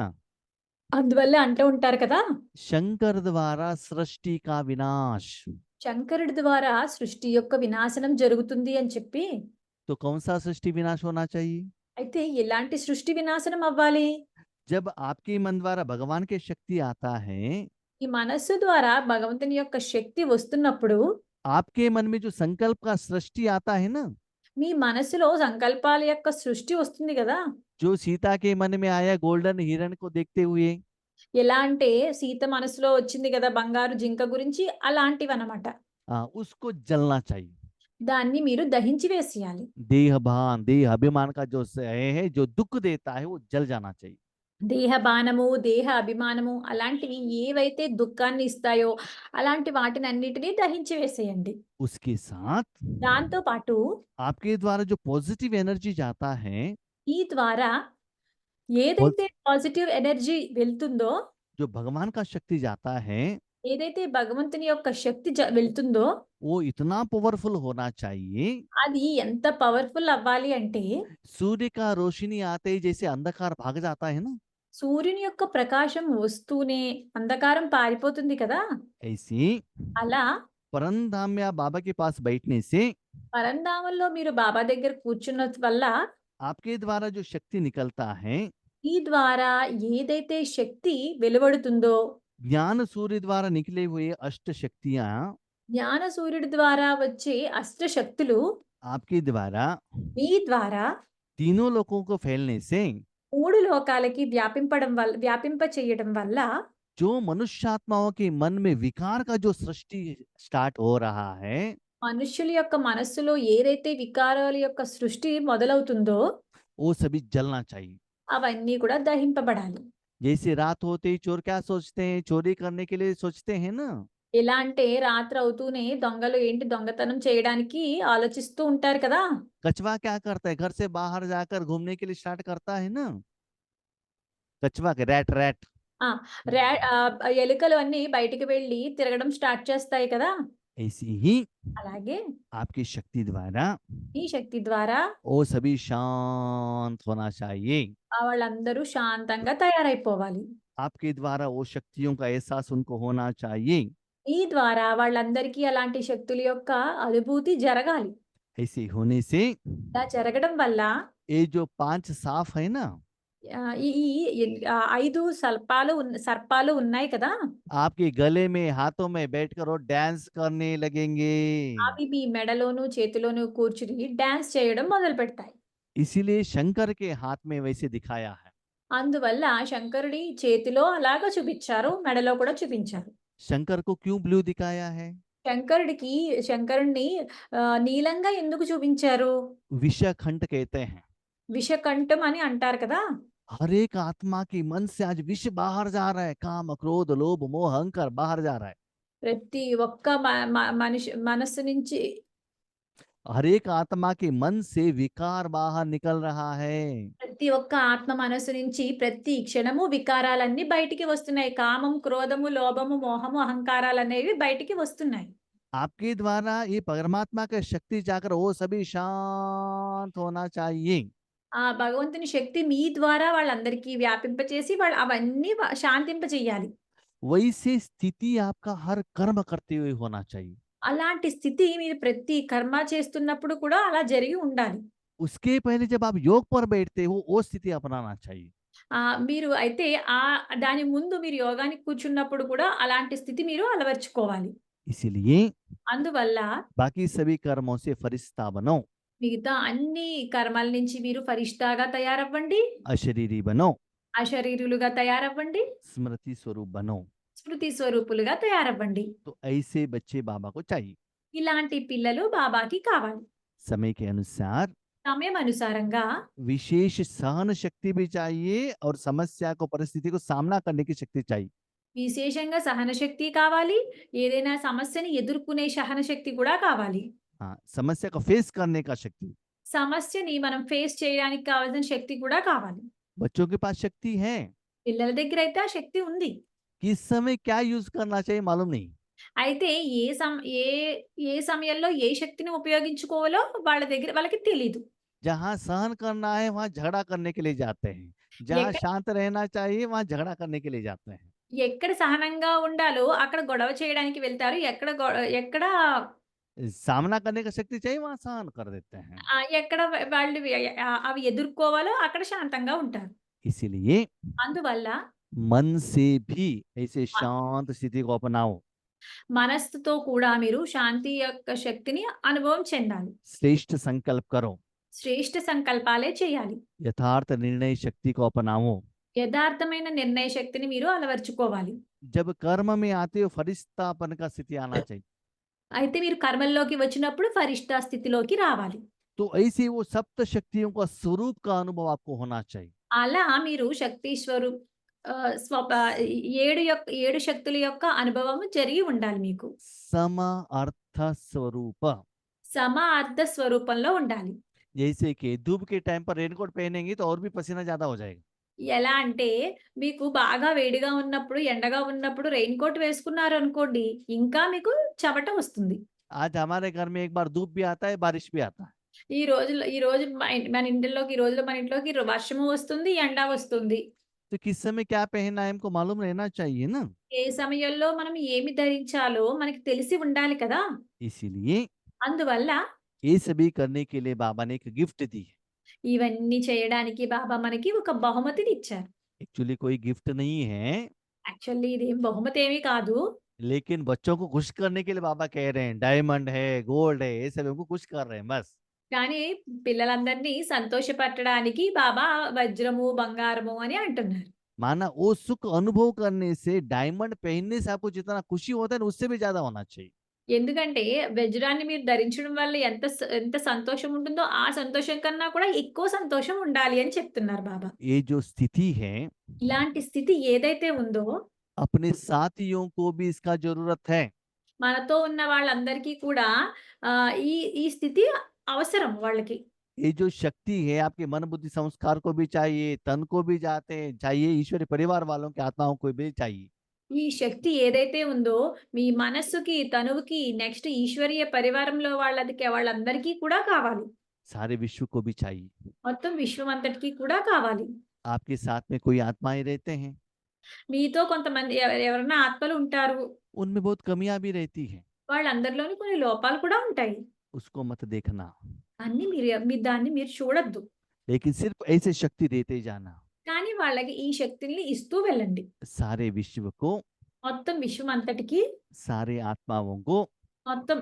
అందువల్లే అంటూ ఉంటారు కదా! शंकर द्वारा सृष्टि का विनाश। శంకరుడి ద్వారా సృష్టి యొక్క వినాశనం జరుగుతుంది అని చెప్పి, तो कौन सा सृष्टि विनाश होना चाहिए? అయితే ఎలాంటి సృష్టి వినాశనం అవ్వాలి? जब आपके मन द्वारा भगवान की शक्ति आता है, ఈ మనస్సు ద్వారా భగవంతుని యొక్క శక్తి వస్తున్నప్పుడు, आपके मन में जो संकल्प का सृष्टि आता है ना, మీ మనసులో సంకల్పాల యొక్క సృష్టి వస్తుంది కదా! जो सीता के मन में आया गोल्डन हिरण को देखते हुए, ఎలా అంటే సీత మనసులో వచ్చింది కదా బంగారు జింక గురించి, అలాంటివన్నమాట. उसको जलना चाहिए। దాన్ని మీరు దహించి వేసేయాలి. देहभान, देह अभिमान का जो है, जो दुख देता है, वो जल जाना चाहिए। దేహ బాణము, దేహ అభిమానము అలాంటివి ఏవైతే దుఃఖాన్ని ఇస్తాయో, అలాంటి వాటినన్నిటిని దహించి వేసేయండి. उसके साथ దాంతో పాటు आपके द्वारा जो पॉजिटिव एनर्जी जाता है, ఈ ద్వారా ఏదైతే పాజిటివ్ ఎనర్జీ వెళ్తుందో, जो भगवान का शक्ति जाता है, ఏదైతే భగవంతుని యొక్క శక్తి వెళ్తుందో, वो इतना पावरफुल होना चाहिए, అది ఎంత పవర్‌ఫుల్ అవ్వాలి అంటే, सूर्य का रोशनी आते ही जैसे अंधकार भाग जाता है ना, సూర్యుని యొక్క ప్రకాశం వస్తూనే అంధకారం పారిపోతుంది కదా! ऐसी అలా परम धाम में आप बाबा के पास बैठने से పరంధామంలో మీరు బాబా దగ్గర కూర్చున్న వల్ల, आपके द्वारा जो शक्ति निकलता है, ఈ ద్వారా ఏదైతే శక్తి వెలువడుతుందో, ज्ञान सूर्य द्वारा निकले हुए अष्ट शक्तियां జ్ఞాన సూర్యుడి ద్వారా వచ్చే అష్ట శక్తులు आपके द्वारा మీ ద్వారా तीनों लोगों को फैलने से 3 లోకాలకి వ్యాపింప చేయడం వల్ల, जो मनुष्यात्माओं के मन में विकार का जो सृष्टि स्टार्ट हो रहा है, మనుష్యుల యొక్క మనస్సులో ఏదైతే వికారాల యొక్క సృష్టి మొదలవుతుందో, वो सभी जलना चाहिए। అవన్నీ కూడా దహింపబడాలి. जैसे रात होते ही चोर क्या सोचते हैं, चोरी करने के लिए सोचते हैं ना, ఎలా అంటే రాత్రి అవుతూనే దొంగలు దొంగతనం చేయడానికి ఆలోచిస్తూ ఉంటారు కదా! कछुआ क्या करता है, घर से बाहर जाकर घूमने के लिए स्टार्ट करता है ना, कछुआ के रैट रैट ఆ! ఎలుకలు అన్నీ బయటికి వెళ్లి తిరగడం స్టార్ట్ చేస్తాయి కదా! ऐसी ही అలాగే आपकी शक्ति द्वारा ఈ శక్తి ద్వారా वो सभी शांत होना चाहिए। వాళ్ళందరూ శాంతంగా తయారైపోవాలి. आपके द्वारा वो शक्तियों का एहसास उनको होना चाहिए। ఈ ద్వారా వాళ్ళందరికీ అలాంటి శక్తుల యొక్క అనుభూతి జరగాలి. ऐसे होने से ఇలా జరగడం వల్ల ये जो 5 साफ है ना, ఈ ఈ 5 సర్పాలు ఉన్నాయి కదా! आपके गले में हाथों में बैठकर वो डांस करने लगेंगे। అవి మీ మెడలోను, చేతిలోను కూర్చుని డాన్స్ చేయడం మొదలుపెడతాయి. इसीलिए शंकर के हाथ में वैसे दिखाया है। అందువల్ల శంకరుడి చేతిలో అలాగా చూపించారు. మెడలో కూడా చూపించారు. शंकर को क्यों ब्लू दिखाया है? శంకరుడిని నీలంగా ఎందుకు చూపించారు? विषखंड कहते हैं। విషకంఠం అని అంటారు కదా! हर एक आत्मा की मन से आज विष बाहर जा रहा है, काम क्रोध लोभ मोह अहंकार बाहर जा रहा है। ప్రతి ఒక్క మ మ మనిషి మనస్సు నుంచి हर एक आत्मा के मन से विकार बाहर निकल रहा है। ప్రతి ఒక్క ఆత్మ మనస్సు నుంచి ప్రతి క్షణము వికారాలన్నీ బయటికి వస్తున్నాయి. కామం, క్రోధము, లోభము, మోహము, అహంకారాలనేవి బయటికి వస్తున్నాయి. आपके द्वारा ये परमात्मा का शक्ति जाकर वो सभी शांत होना चाहिए। ఆ భగవంతుని శక్తి మీ ద్వారా వాళ్ళందరికీ వ్యాపింపచేసి వాళ్ళు అవన్నీ శాంతింపజేయాలి. वैसे स्थिति आपका हर कर्म करते हुए होना चाहिए। అలాంటి స్థితి మీరు ప్రతి కర్మ చేస్తున్నప్పుడు కూడా అలా జరిగి ఉండాలి. उसके पहले जब आप योग पर बैठते हो वो स्थिति अपनाना चाहिए। మీరు అయితే దాని ముందు మీరు యోగానికి కూర్చున్నప్పుడు కూడా అలాంటి స్థితి మీరు అలవర్చుకోవాలి. इसीलिए అందువల్ల बाकी सभी कर्मों से फरिश्ता बनो, మిగతా అన్ని కర్మల నుంచి మీరు ఫరిష్తాగా తయారవ్వండి. अशरीरी बनो, అశరీరులుగా తయారవ్వండి. स्मृति स्वरूप बनो। స్మృతి స్వరూపులుగా తయారవ్వండి. तो ऐसे बच्चे बाबा को चाहिए। ఇలాంటి పిల్లలు బాబాకి కావాలి. समय के अनुसार సమయం అనుసారంగా विशेष सहन शक्ति भी चाहिए और समस्या को परिस्थिति को सामना करने की शक्ति चाहिए। విశేషంగా సహన శక్తి కావాలి. ఏదైనా సమస్యని ఎదుర్కొనే సహన శక్తి కూడా కావాలి. हाँ, समस्या को फेस करने का शक्ति। సమస్యని మనం ఫేస్ చేయడానికి కావాల్సిన శక్తి కూడా కావాలి. बच्चों के पास शक्ति है, పిల్లల దగ్గర అయితే ఆ శక్తి ఉంది. किस समय क्या यूज करना चाहिए मालूम नहीं। అయితే ఏ సం ఏ ఏ సమయంలో ఏ శక్తిని ఉపయోగించుకోవాలో వాళ్ళకి తెలీదు. जहाँ सहन करना है वहां झगड़ा करने के लिए जाते हैं, जहाँ ఎక్క शांत रहना चाहिए वहां झगड़ा करने के लिए जाते हैं। ఎక్కడ సహనంగా ఉండాలో అక్కడ గొడవ చేయడానికి వెళ్తారు. ఎక్కడ सामना करने का शक्ति चाहिए वहां सहन कर देते हैं। ఎక్కడ వాళ్ళు అవి ఎదుర్కోవాలో అక్కడ శాంతంగా ఉంటారు. इसीलिए అందువల్ల मन से भी ऐसे మ शांत स्थिति को अपनाओ। మనస్సుతో కూడా మీరు శాంతి యొక్క శక్తిని అనుభవం చెందాలి. श्रेष्ठ संकल्प करो, శ్రేష్ఠ సంకల్పాలే చేయాలి. यथार्थ निर्णय शक्ति को अपनाओ। యథార్థమైన నిర్ణయ శక్తిని మీరు అలవర్చుకోవాలి. जब कर्म में आते हो फरिश्तापन का स्थिति आना चाहिए। అయితే మీరు కర్మల్లోకి వచ్చినప్పుడు ఫరిష్తా స్థితిలోకి రావాలి. तो ऐसे वो सप्त शक्तियों का स्वरूप का अनुभव आपको होना चाहिए। అలా మీరు శక్తి స్వరూప్ స్వప 7 శక్తుల యొక్క అనుభవము జరిగి ఉండాలి మీకు. सम अर्थ स्वरूप। సమ అర్థ స్వరూపంలో ఉండాలి. जैसे कि धूप के टाइम पर रेनकोट पहनेंगे तो और भी पसीना ज्यादा हो जाएगा। ఎలా అంటే మీకు బాగా వేడిగా ఉన్నప్పుడు, ఎండగా ఉన్నప్పుడు రెయిన్ కోట్ వేసుకున్నారు అనుకోండి, ఇంకా మీకు చెమట వస్తుంది. आज हमारे घर में एक बार धूप भी आता है, बारिश भी आता है। ఈ రోజు మన ఇంటిలోకి ఈ రోజులో మన ఇంట్లోకి వర్షము వస్తుంది, ఎండ వస్తుంది. तो किस समय क्या पहनना है हमको मालूम रहना चाहिए ना। ఏ సమయంలో మనం ఏమి ధరించాలో మనకి తెలిసి ఉండాలి కదా! इसीलिए అందువల్ల ये सभी करने के लिए बाबा ने एक गिफ्ट दी है। ఇవన్నీ చేయడానికి బాబా మనకి ఒక బహుమతిని ఇచ్చారు. एक्चुअली कोई गिफ्ट नहीं है, యాక్చువల్లీ ఇదేం బహుమతి ఏమీ కాదు. लेकिन बच्चों को खुश करने के लिए बाबा कह रहे हैं डायमंड है, गोल्ड है, ये सब हमको खुश कर रहे हैं बस। కానీ పిల్లలందరినీ సంతోషపెట్టడానికి బాబా వజ్రము, బంగారము అని అంటున్నారు. माना वो सुख अनुभव करने से डायमंड पहनने से आपको जितना खुशी होता है ना, उससे भी ज्यादा होना चाहिए। ఎందుకంటే వజ్రాన్ని మీరు ధరించడం వల్ల ఎంత సంతోషం ఉంటుందో ఆ సంతోషం కన్నా కూడా ఎక్కువ సంతోషం ఉండాలి అని చెప్తున్నారు బాబా. ये जो स्थिति है ఇలాంటి స్థితి ఏదైతే ఉందో अपने साथियों को भी इसका जरूरत है। మనతో ఉన్న వాళ్ళందరికీ కూడా ఈ ఈ స్థితి అవసరం వాళ్ళకి. ये जो शक्ति है आपके मन बुद्धि संस्कार को भी चाहिए, तन को भी जाते चाहिए, ईश्वरी परिवार वालों की आत्माओं को भी चाहिए। ఈ శక్తి ఏదైతే ఉందో మీ మనస్సుకి, తనువుకి, నెక్స్ట్ ఈశ్వరీయ పరివారంలో వాళ్ళందరికీ కూడా కావాలి. सारे विश्व को भी चाहिए। మొత్తం విశ్వం అంతటికి కూడా కావాలి. आपके साथ में कोई आत्माएं रहते हैं, మీతో కొంతమంది ఎవరైనా ఆత్మలు ఉంటారు. उनमें बहुत कमियां भी रहती है, వాళ్ళందరిలోని కొన్ని లోపాలు కూడా ఉంటాయి. उसको मत देखना, అన్నీ దాన్ని మీరు చూడొద్దు. लेकिन सिर्फ ऐसे शक्ति देते जाना। కానీ వాళ్ళకి ఈ శక్తిని ఇస్తూ వెళ్ళండి. सारे विश्व को, మొత్తం విశ్వం అంతటికి, सारे आत्माओं को మొత్తం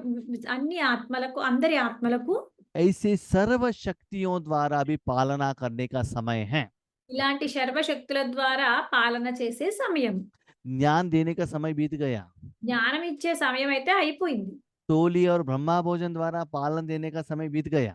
అందరి ఆత్మలకు ऐसे सर्व शक्तियों द्वारा भी पालना करने का समय है। ఇలాంటి సర్వశక్తుల ద్వారా పాలన చేసే సమయం. ज्ञान देने का समय बीत गया। జ్ఞానం ఇచ్చే సమయం అయితే అయిపోయింది. टोली और ब्रह्मा भोजन द्वारा पालन देने का समय बीत गया।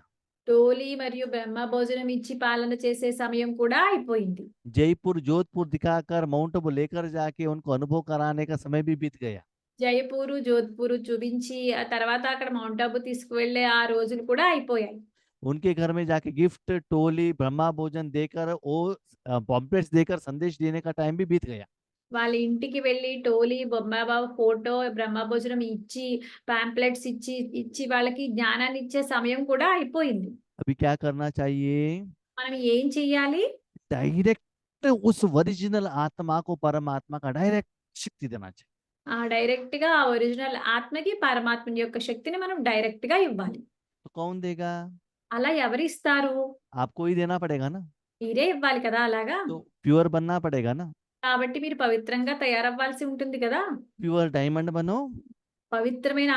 టోలీ మరియు బ్రహ్మ భోజనం ఇచ్చి పాలన చేసే సమయం కూడా అయిపోయింది. जयपुर जोधपुर दिखाकर माउंट आबू लेकर जाके उनको अनुभव कराने का समय भी बीत गया। జైపూరు, జోధ్‌పూరు చూపించి ఆ తర్వాత అక్కడ మౌంట్ ఆబూ తీసుకువెళ్ళే ఆ రోజులు కూడా అయిపోయాయి. उनके घर में जाके गिफ्ट टोली ब्रह्मा भोजन देकर वो पॉम्पलेट्स देकर संदेश देने का टाइम भी बीत गया। వాళ్ళ ఇంటికి వెళ్లి టోలీ, బొమ్మాబాబు ఫోటో, బ్రహ్మభోజనం ఇచ్చి, పాంప్లెట్స్ ఇచ్చి వాళ్ళకి జ్ఞానాన్ని ఇచ్చే సమయం కూడా అయిపోయింది. अभी क्या करना चाहिए? మనం ఏం చెయ్యాలి? डायरेक्ट उस ओरिजिनल आत्मा को परमात्मा का डायरेक्ट शक्ति देना चाहिए। డైరెక్ట్‌గా ఆ ఒరిజినల్ ఆత్మకి పరమాత్మ యొక్క శక్తిని మనం డైరెక్ట్‌గా ఇవ్వాలి. तो कौन देगा? అలా ఎవరిస్తారు? आपको ही देना पड़ेगा ना। మీరే ఇవ్వాలి కదా అలాగా. तो प्योर बनना पड़ेगा ना। కాబట్టి మీరు పవిత్రంగా తయారవ్వాల్సి ఉంటుంది కదా! प्योर डायमंड बनो, పవిత్రమైన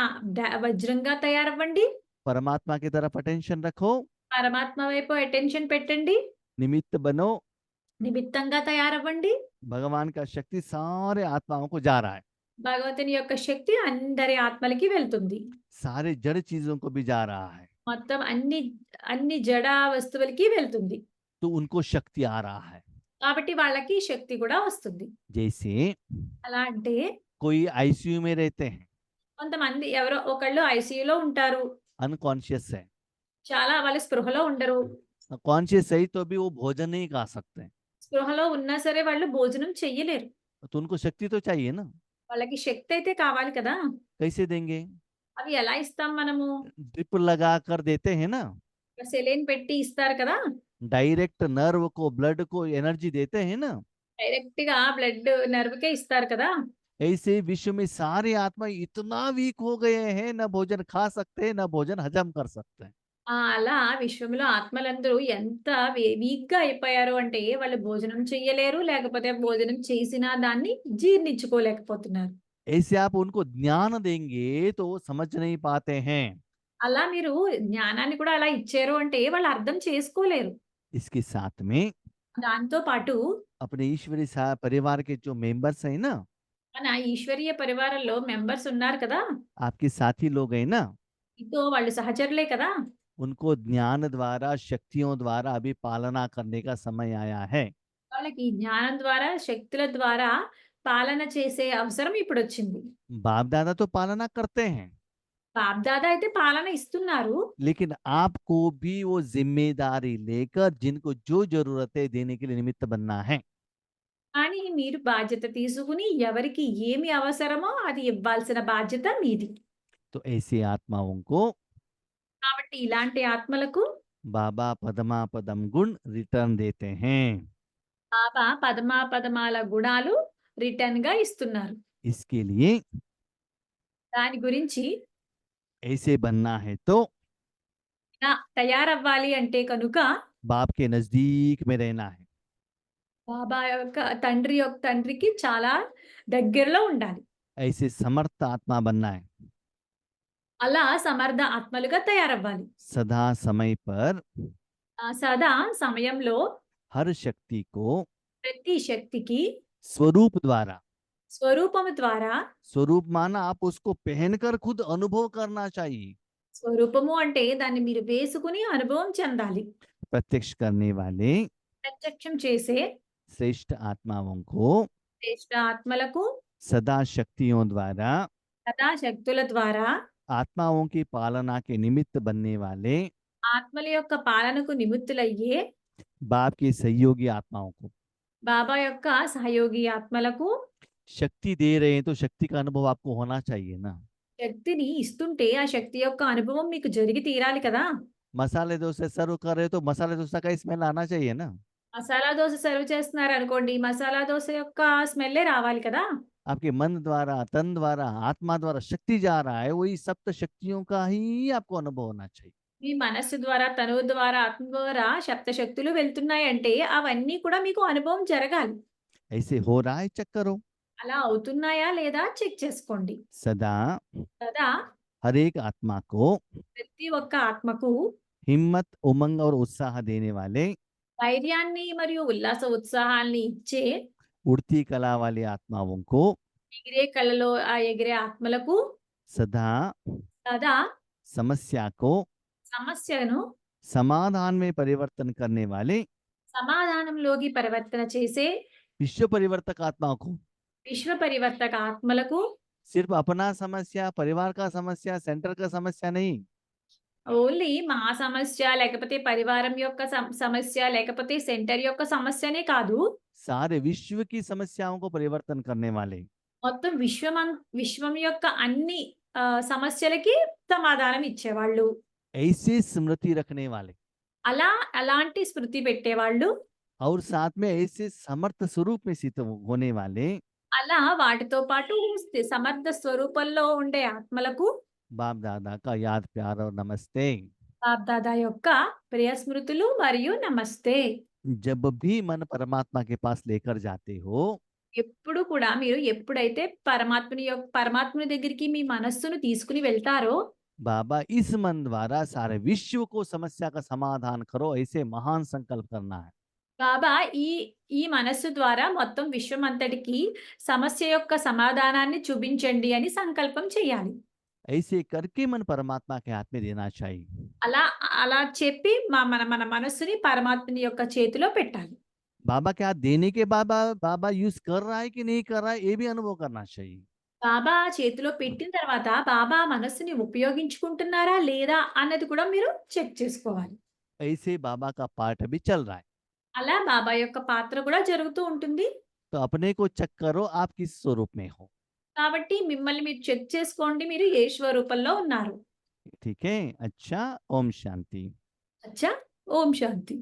వజ్రంగా తయారవ్వండి. परमात्मा की तरफ अटेंशन रखो, పరమాత్మ వైపు అటెన్షన్ పెట్టండి. निमित्त बनो। నిమిత్తంగా తయారవ్వండి. भगवान का शक्ति सारे आत्माओं को जा रहा है, భగవంతుని యొక్క శక్తి అందరి ఆత్మలకి వెళ్తుంది. सारे जड़ चीजों को भी जा रहा है। మొత్తం అన్ని జడ వస్తువులకి వెళ్తుంది. तो उनको शक्ति आ रहा है। కాబట్టి వాళ్ళకి శక్తి కూడా వస్తుంది. जैसे ఎలా అంటే कोई आईसीयू में रहते हैं, కొంతమంది ఎవరో ఒకళ్ళు ఐసీయూలో ఉంటారు. अनकॉन्शियस है, చాలా వాళ్ళు స్పృహలో ఉండరు. कॉन्शियस है तो भी वो भोजन नहीं खा सकते हैं। స్పృహలో ఉన్నా సరే వాళ్ళు భోజనం చెయ్యలేరు. तो उनको शक्ति तो चाहिए ना। వాళ్ళకి శక్తి అయితే కావాలి కదా! कैसे देंगे? అవి ఎలా ఇస్తాం మనము? ड्रिप लगा कर देते हैं ना, సెలైన్ పెట్టి ఇస్తారు కదా! डायरेक्ट नर्व को ब्लड को एनर्जी देते हैं ना। డైరెక్ట్‌గా బ్లడ్ నర్వ్‌కే ఇస్తారు కదా! ऐसे विश्व में सारे आत्मा इतना वीक हो गए हैं, न भोजन खा सकते हैं, न भोजन हजम कर सकते हैं। అలా విశ్వంలో ఆత్మలందరూ ఎంత వీక్‌గా అయిపోయారు అంటే వాళ్ళు భోజనం చెయ్యలేరు. లేకపోతే భోజనం చేసినా దాన్ని జీర్ణించుకోలేకపోతున్నారు. ऐसे आप उनको ज्ञान देंगे तो वो समझ नहीं पाते हैं। అలా మీరు జ్ఞానాన్ని కూడా అలా ఇచ్చారు అంటే వాళ్ళు అర్థం చేసుకోలేరు. इसके साथ में దాంతో పాటు अपने ईश्वरी परिवार के जो मेंबर्स हैं ना, మన ఈశ్వరీయ పరివారంలో మెంబర్స్ ఉన్నారు కదా! आपके साथी लोग हैं ना, మీతో వాళ్ళు సహచరులే కదా! उनको ज्ञान द्वारा शक्तियों द्वारा अभी पालना करने का समय आया है। వాళ్ళకి జ్ఞానం ద్వారా, శక్తుల ద్వారా పాలన చేసే అవసరం ఇప్పుడొచ్చింది. बाप दादा तो पालना करते हैं, బాప్దాదా అయితే పాలన ఇస్తున్నారు. लेकिन आपको भी वो जिम्मेदारी लेकर जिनको जो जरूरत है देने के लिए निमित्त बनना है। కానీ మీరు బాధ్యత తీసుకుని ఎవరికి ఏమి అవసరమో అది ఇవ్వాల్సిన బాధ్యత మీది. तो ऐसी आत्माओं को కాబట్టి ఇలాంటి ఆత్మలకు बाबा पदमा पदम गुण रिटर्न देते हैं। బాబా పదమాపదమాల గుణాలు రిటర్న్‌గా ఇస్తున్నారు. इसके लिए దాని గురించి ऐसे बनना है तो తయారవ్వాలి అంటే కనుక बाप के नजदीक में रहना है। బాబా యొక్క తండ్రికి చాలా దగ్గరలో ఉండాలి. ऐसे समर्थ आत्मा बनना है। అలా సమర్థ ఆత్మలుగా తయారవ్వాలి. सदा समय पर సదా సమయంలో हर शक्ति को ప్రతి శక్తికి स्वरूप द्वारा, స్వరూపము ద్వారా, स्वरूप माना आप उसको पहनकर खुद अनुभव करना चाहिए। స్వరూపము అంటే దాన్ని మీరు వేసుకుని అనుభవం చెందాలి. प्रत्यक्ष करने वाले ప్రత్యక్షం చేసే श्रेष्ठ आत्माओं को శ్రేష్ఠ ఆత్మలకు सदा शक्तियों द्वारा సదా శక్తుల ద్వారా आत्माओं की पालना के निमित्त बनने वाले ఆత్మల యొక్క పాలనకు నిమిత్తులయ్యే बाप की सहयोगी आत्माओं को బాబా యొక్క సహయోగి ఆత్మలకు शक्ति दे रहे हैं तो शक्ति का अनुभव आपको होना चाहिए ना। శక్తిని ఇస్తుంటే ఆ శక్తి యొక్క అనుభవం మీకు జరిగి తీరాలి కదా! मसाले डोसे सर्व कर रहे हो तो मसाले डोसा का स्मेल आना चाहिए ना। మసాలా దోస సర్వ్ చేస్తున్నారనుకోండి, మసాలా దోస యొక్క స్మెల్లే రావాలి కదా! आपके मन द्वारा, तन द्वारा, आत्मा द्वारा शक्ति जा रहा है, वही सप्त शक्तियों का ही आपको अनुभव होना चाहिए। మీ మనస్సు ద్వారా, తనువు ద్వారా, ఆత్మ ద్వారా సప్తశక్తులు వెళ్తున్నాయంటే అవన్నీ కూడా మీకు అనుభవం జరగాలి. ऐसे हो रहा है, चेक करो। అలా అవుతున్నాయా లేదా చెక్ చేసుకోండి. सदा కదా हर एक आत्मा को ప్రతి ఒక్క ఆత్మకు हिम्मत, उमंग और उत्साह देने वाले ధైర్యాన్ని మరియు ఉల్లాస ఉత్సాహాల్ని ఇచ్చే उड़ती कला वाली आत्माओं को ఎగిరే కళలో ఆ ఎగిరే ఆత్మలకు सदा సదా समस्या को సమస్యను समाधान में परिवर्तन करने वाले సమాధానంలోకి పరివర్తన చేసే विश्व परिवर्तक आत्माओं को విశ్వ పరివర్తక ఆత్మలకు सिर्फ अपना समस्या, परिवार का समस्या, सेंटर का समस्या नहीं, ఓన్లీ మా సమస్య లేకపోతే పరివారం యొక్క సమస్య లేకపోతే సెంటర్ యొక్క సమస్యనే కాదు. सारे विश्व की समस्याओं को परिवर्तन करने वाले మొత్తం విశ్వం యొక్క అన్ని సమస్యలకి సమాధానం ఇచ్చేవాళ్ళు. ऐसे स्मृति रखने वाले అలాంటి స్మృతి పెట్టేవాళ్ళు. और साथ में ऐसे समर्थ स्वरूप में स्थित होने वाले అలా వాటితో పాటు సమర్థ స్వరూపంలో ఉండే ఆత్మలకు बाप दादा का याद प्यार और नमस्ते। బాప్దాదా యొక్క ప్రియ స్మృతులు మరియు నమస్తే. जब भी मन परमात्मा के पास लेकर जाते हो, ఎప్పుడు కూడా మీరు ఎప్పుడైతే పరమాత్ముని దగ్గరికి మీ మనస్సును తీసుకుని వెళ్తారో बाबा इस मन द्वारा सारे विश्व को समस्या का समाधान करो, ऐसे महान संकल्प करना है। బాబా ఈ మనస్సు ద్వారా మొత్తం విశ్వమంతటికి సమస్య యొక్క సమాధానాన్ని చూపించండి అని సంకల్పం చేయాలి. ऐसे करके मन परमात्मा के हाथ में देना चाहिए। అలా అలా చెప్పి మన మనస్సుని పరమాత్ముని యొక్క చేతిలో పెట్టాలి. बाबा के हाथ देने के बाबा यूज कर रहा है कि नहीं कर रहा है, ये भी अनुभव करना चाहिए। బాబా చేతిలో పెట్టిన తర్వాత బాబా మనస్సుని ఉపయోగించుకుంటున్నారా లేదా అన్నది కూడా మీరు చెక్ చేసుకోవాలి. ऐसे बाबा का पाठ अभी चल रहा है, అలా బాబా యొక్క పాత్ర కూడా జరుగుతూ ఉంటుంది. तो अपने को चेक करो आप किस स्वरूप में हो। కాబట్టి మిమ్మల్ని మీరు చెక్ చేసుకోండి, మీరు ఏ స్వరూపంలో ఉన్నారు. ठीक है, अच्छा, ओम शांति। అచ్చా, ఓం శాంతి.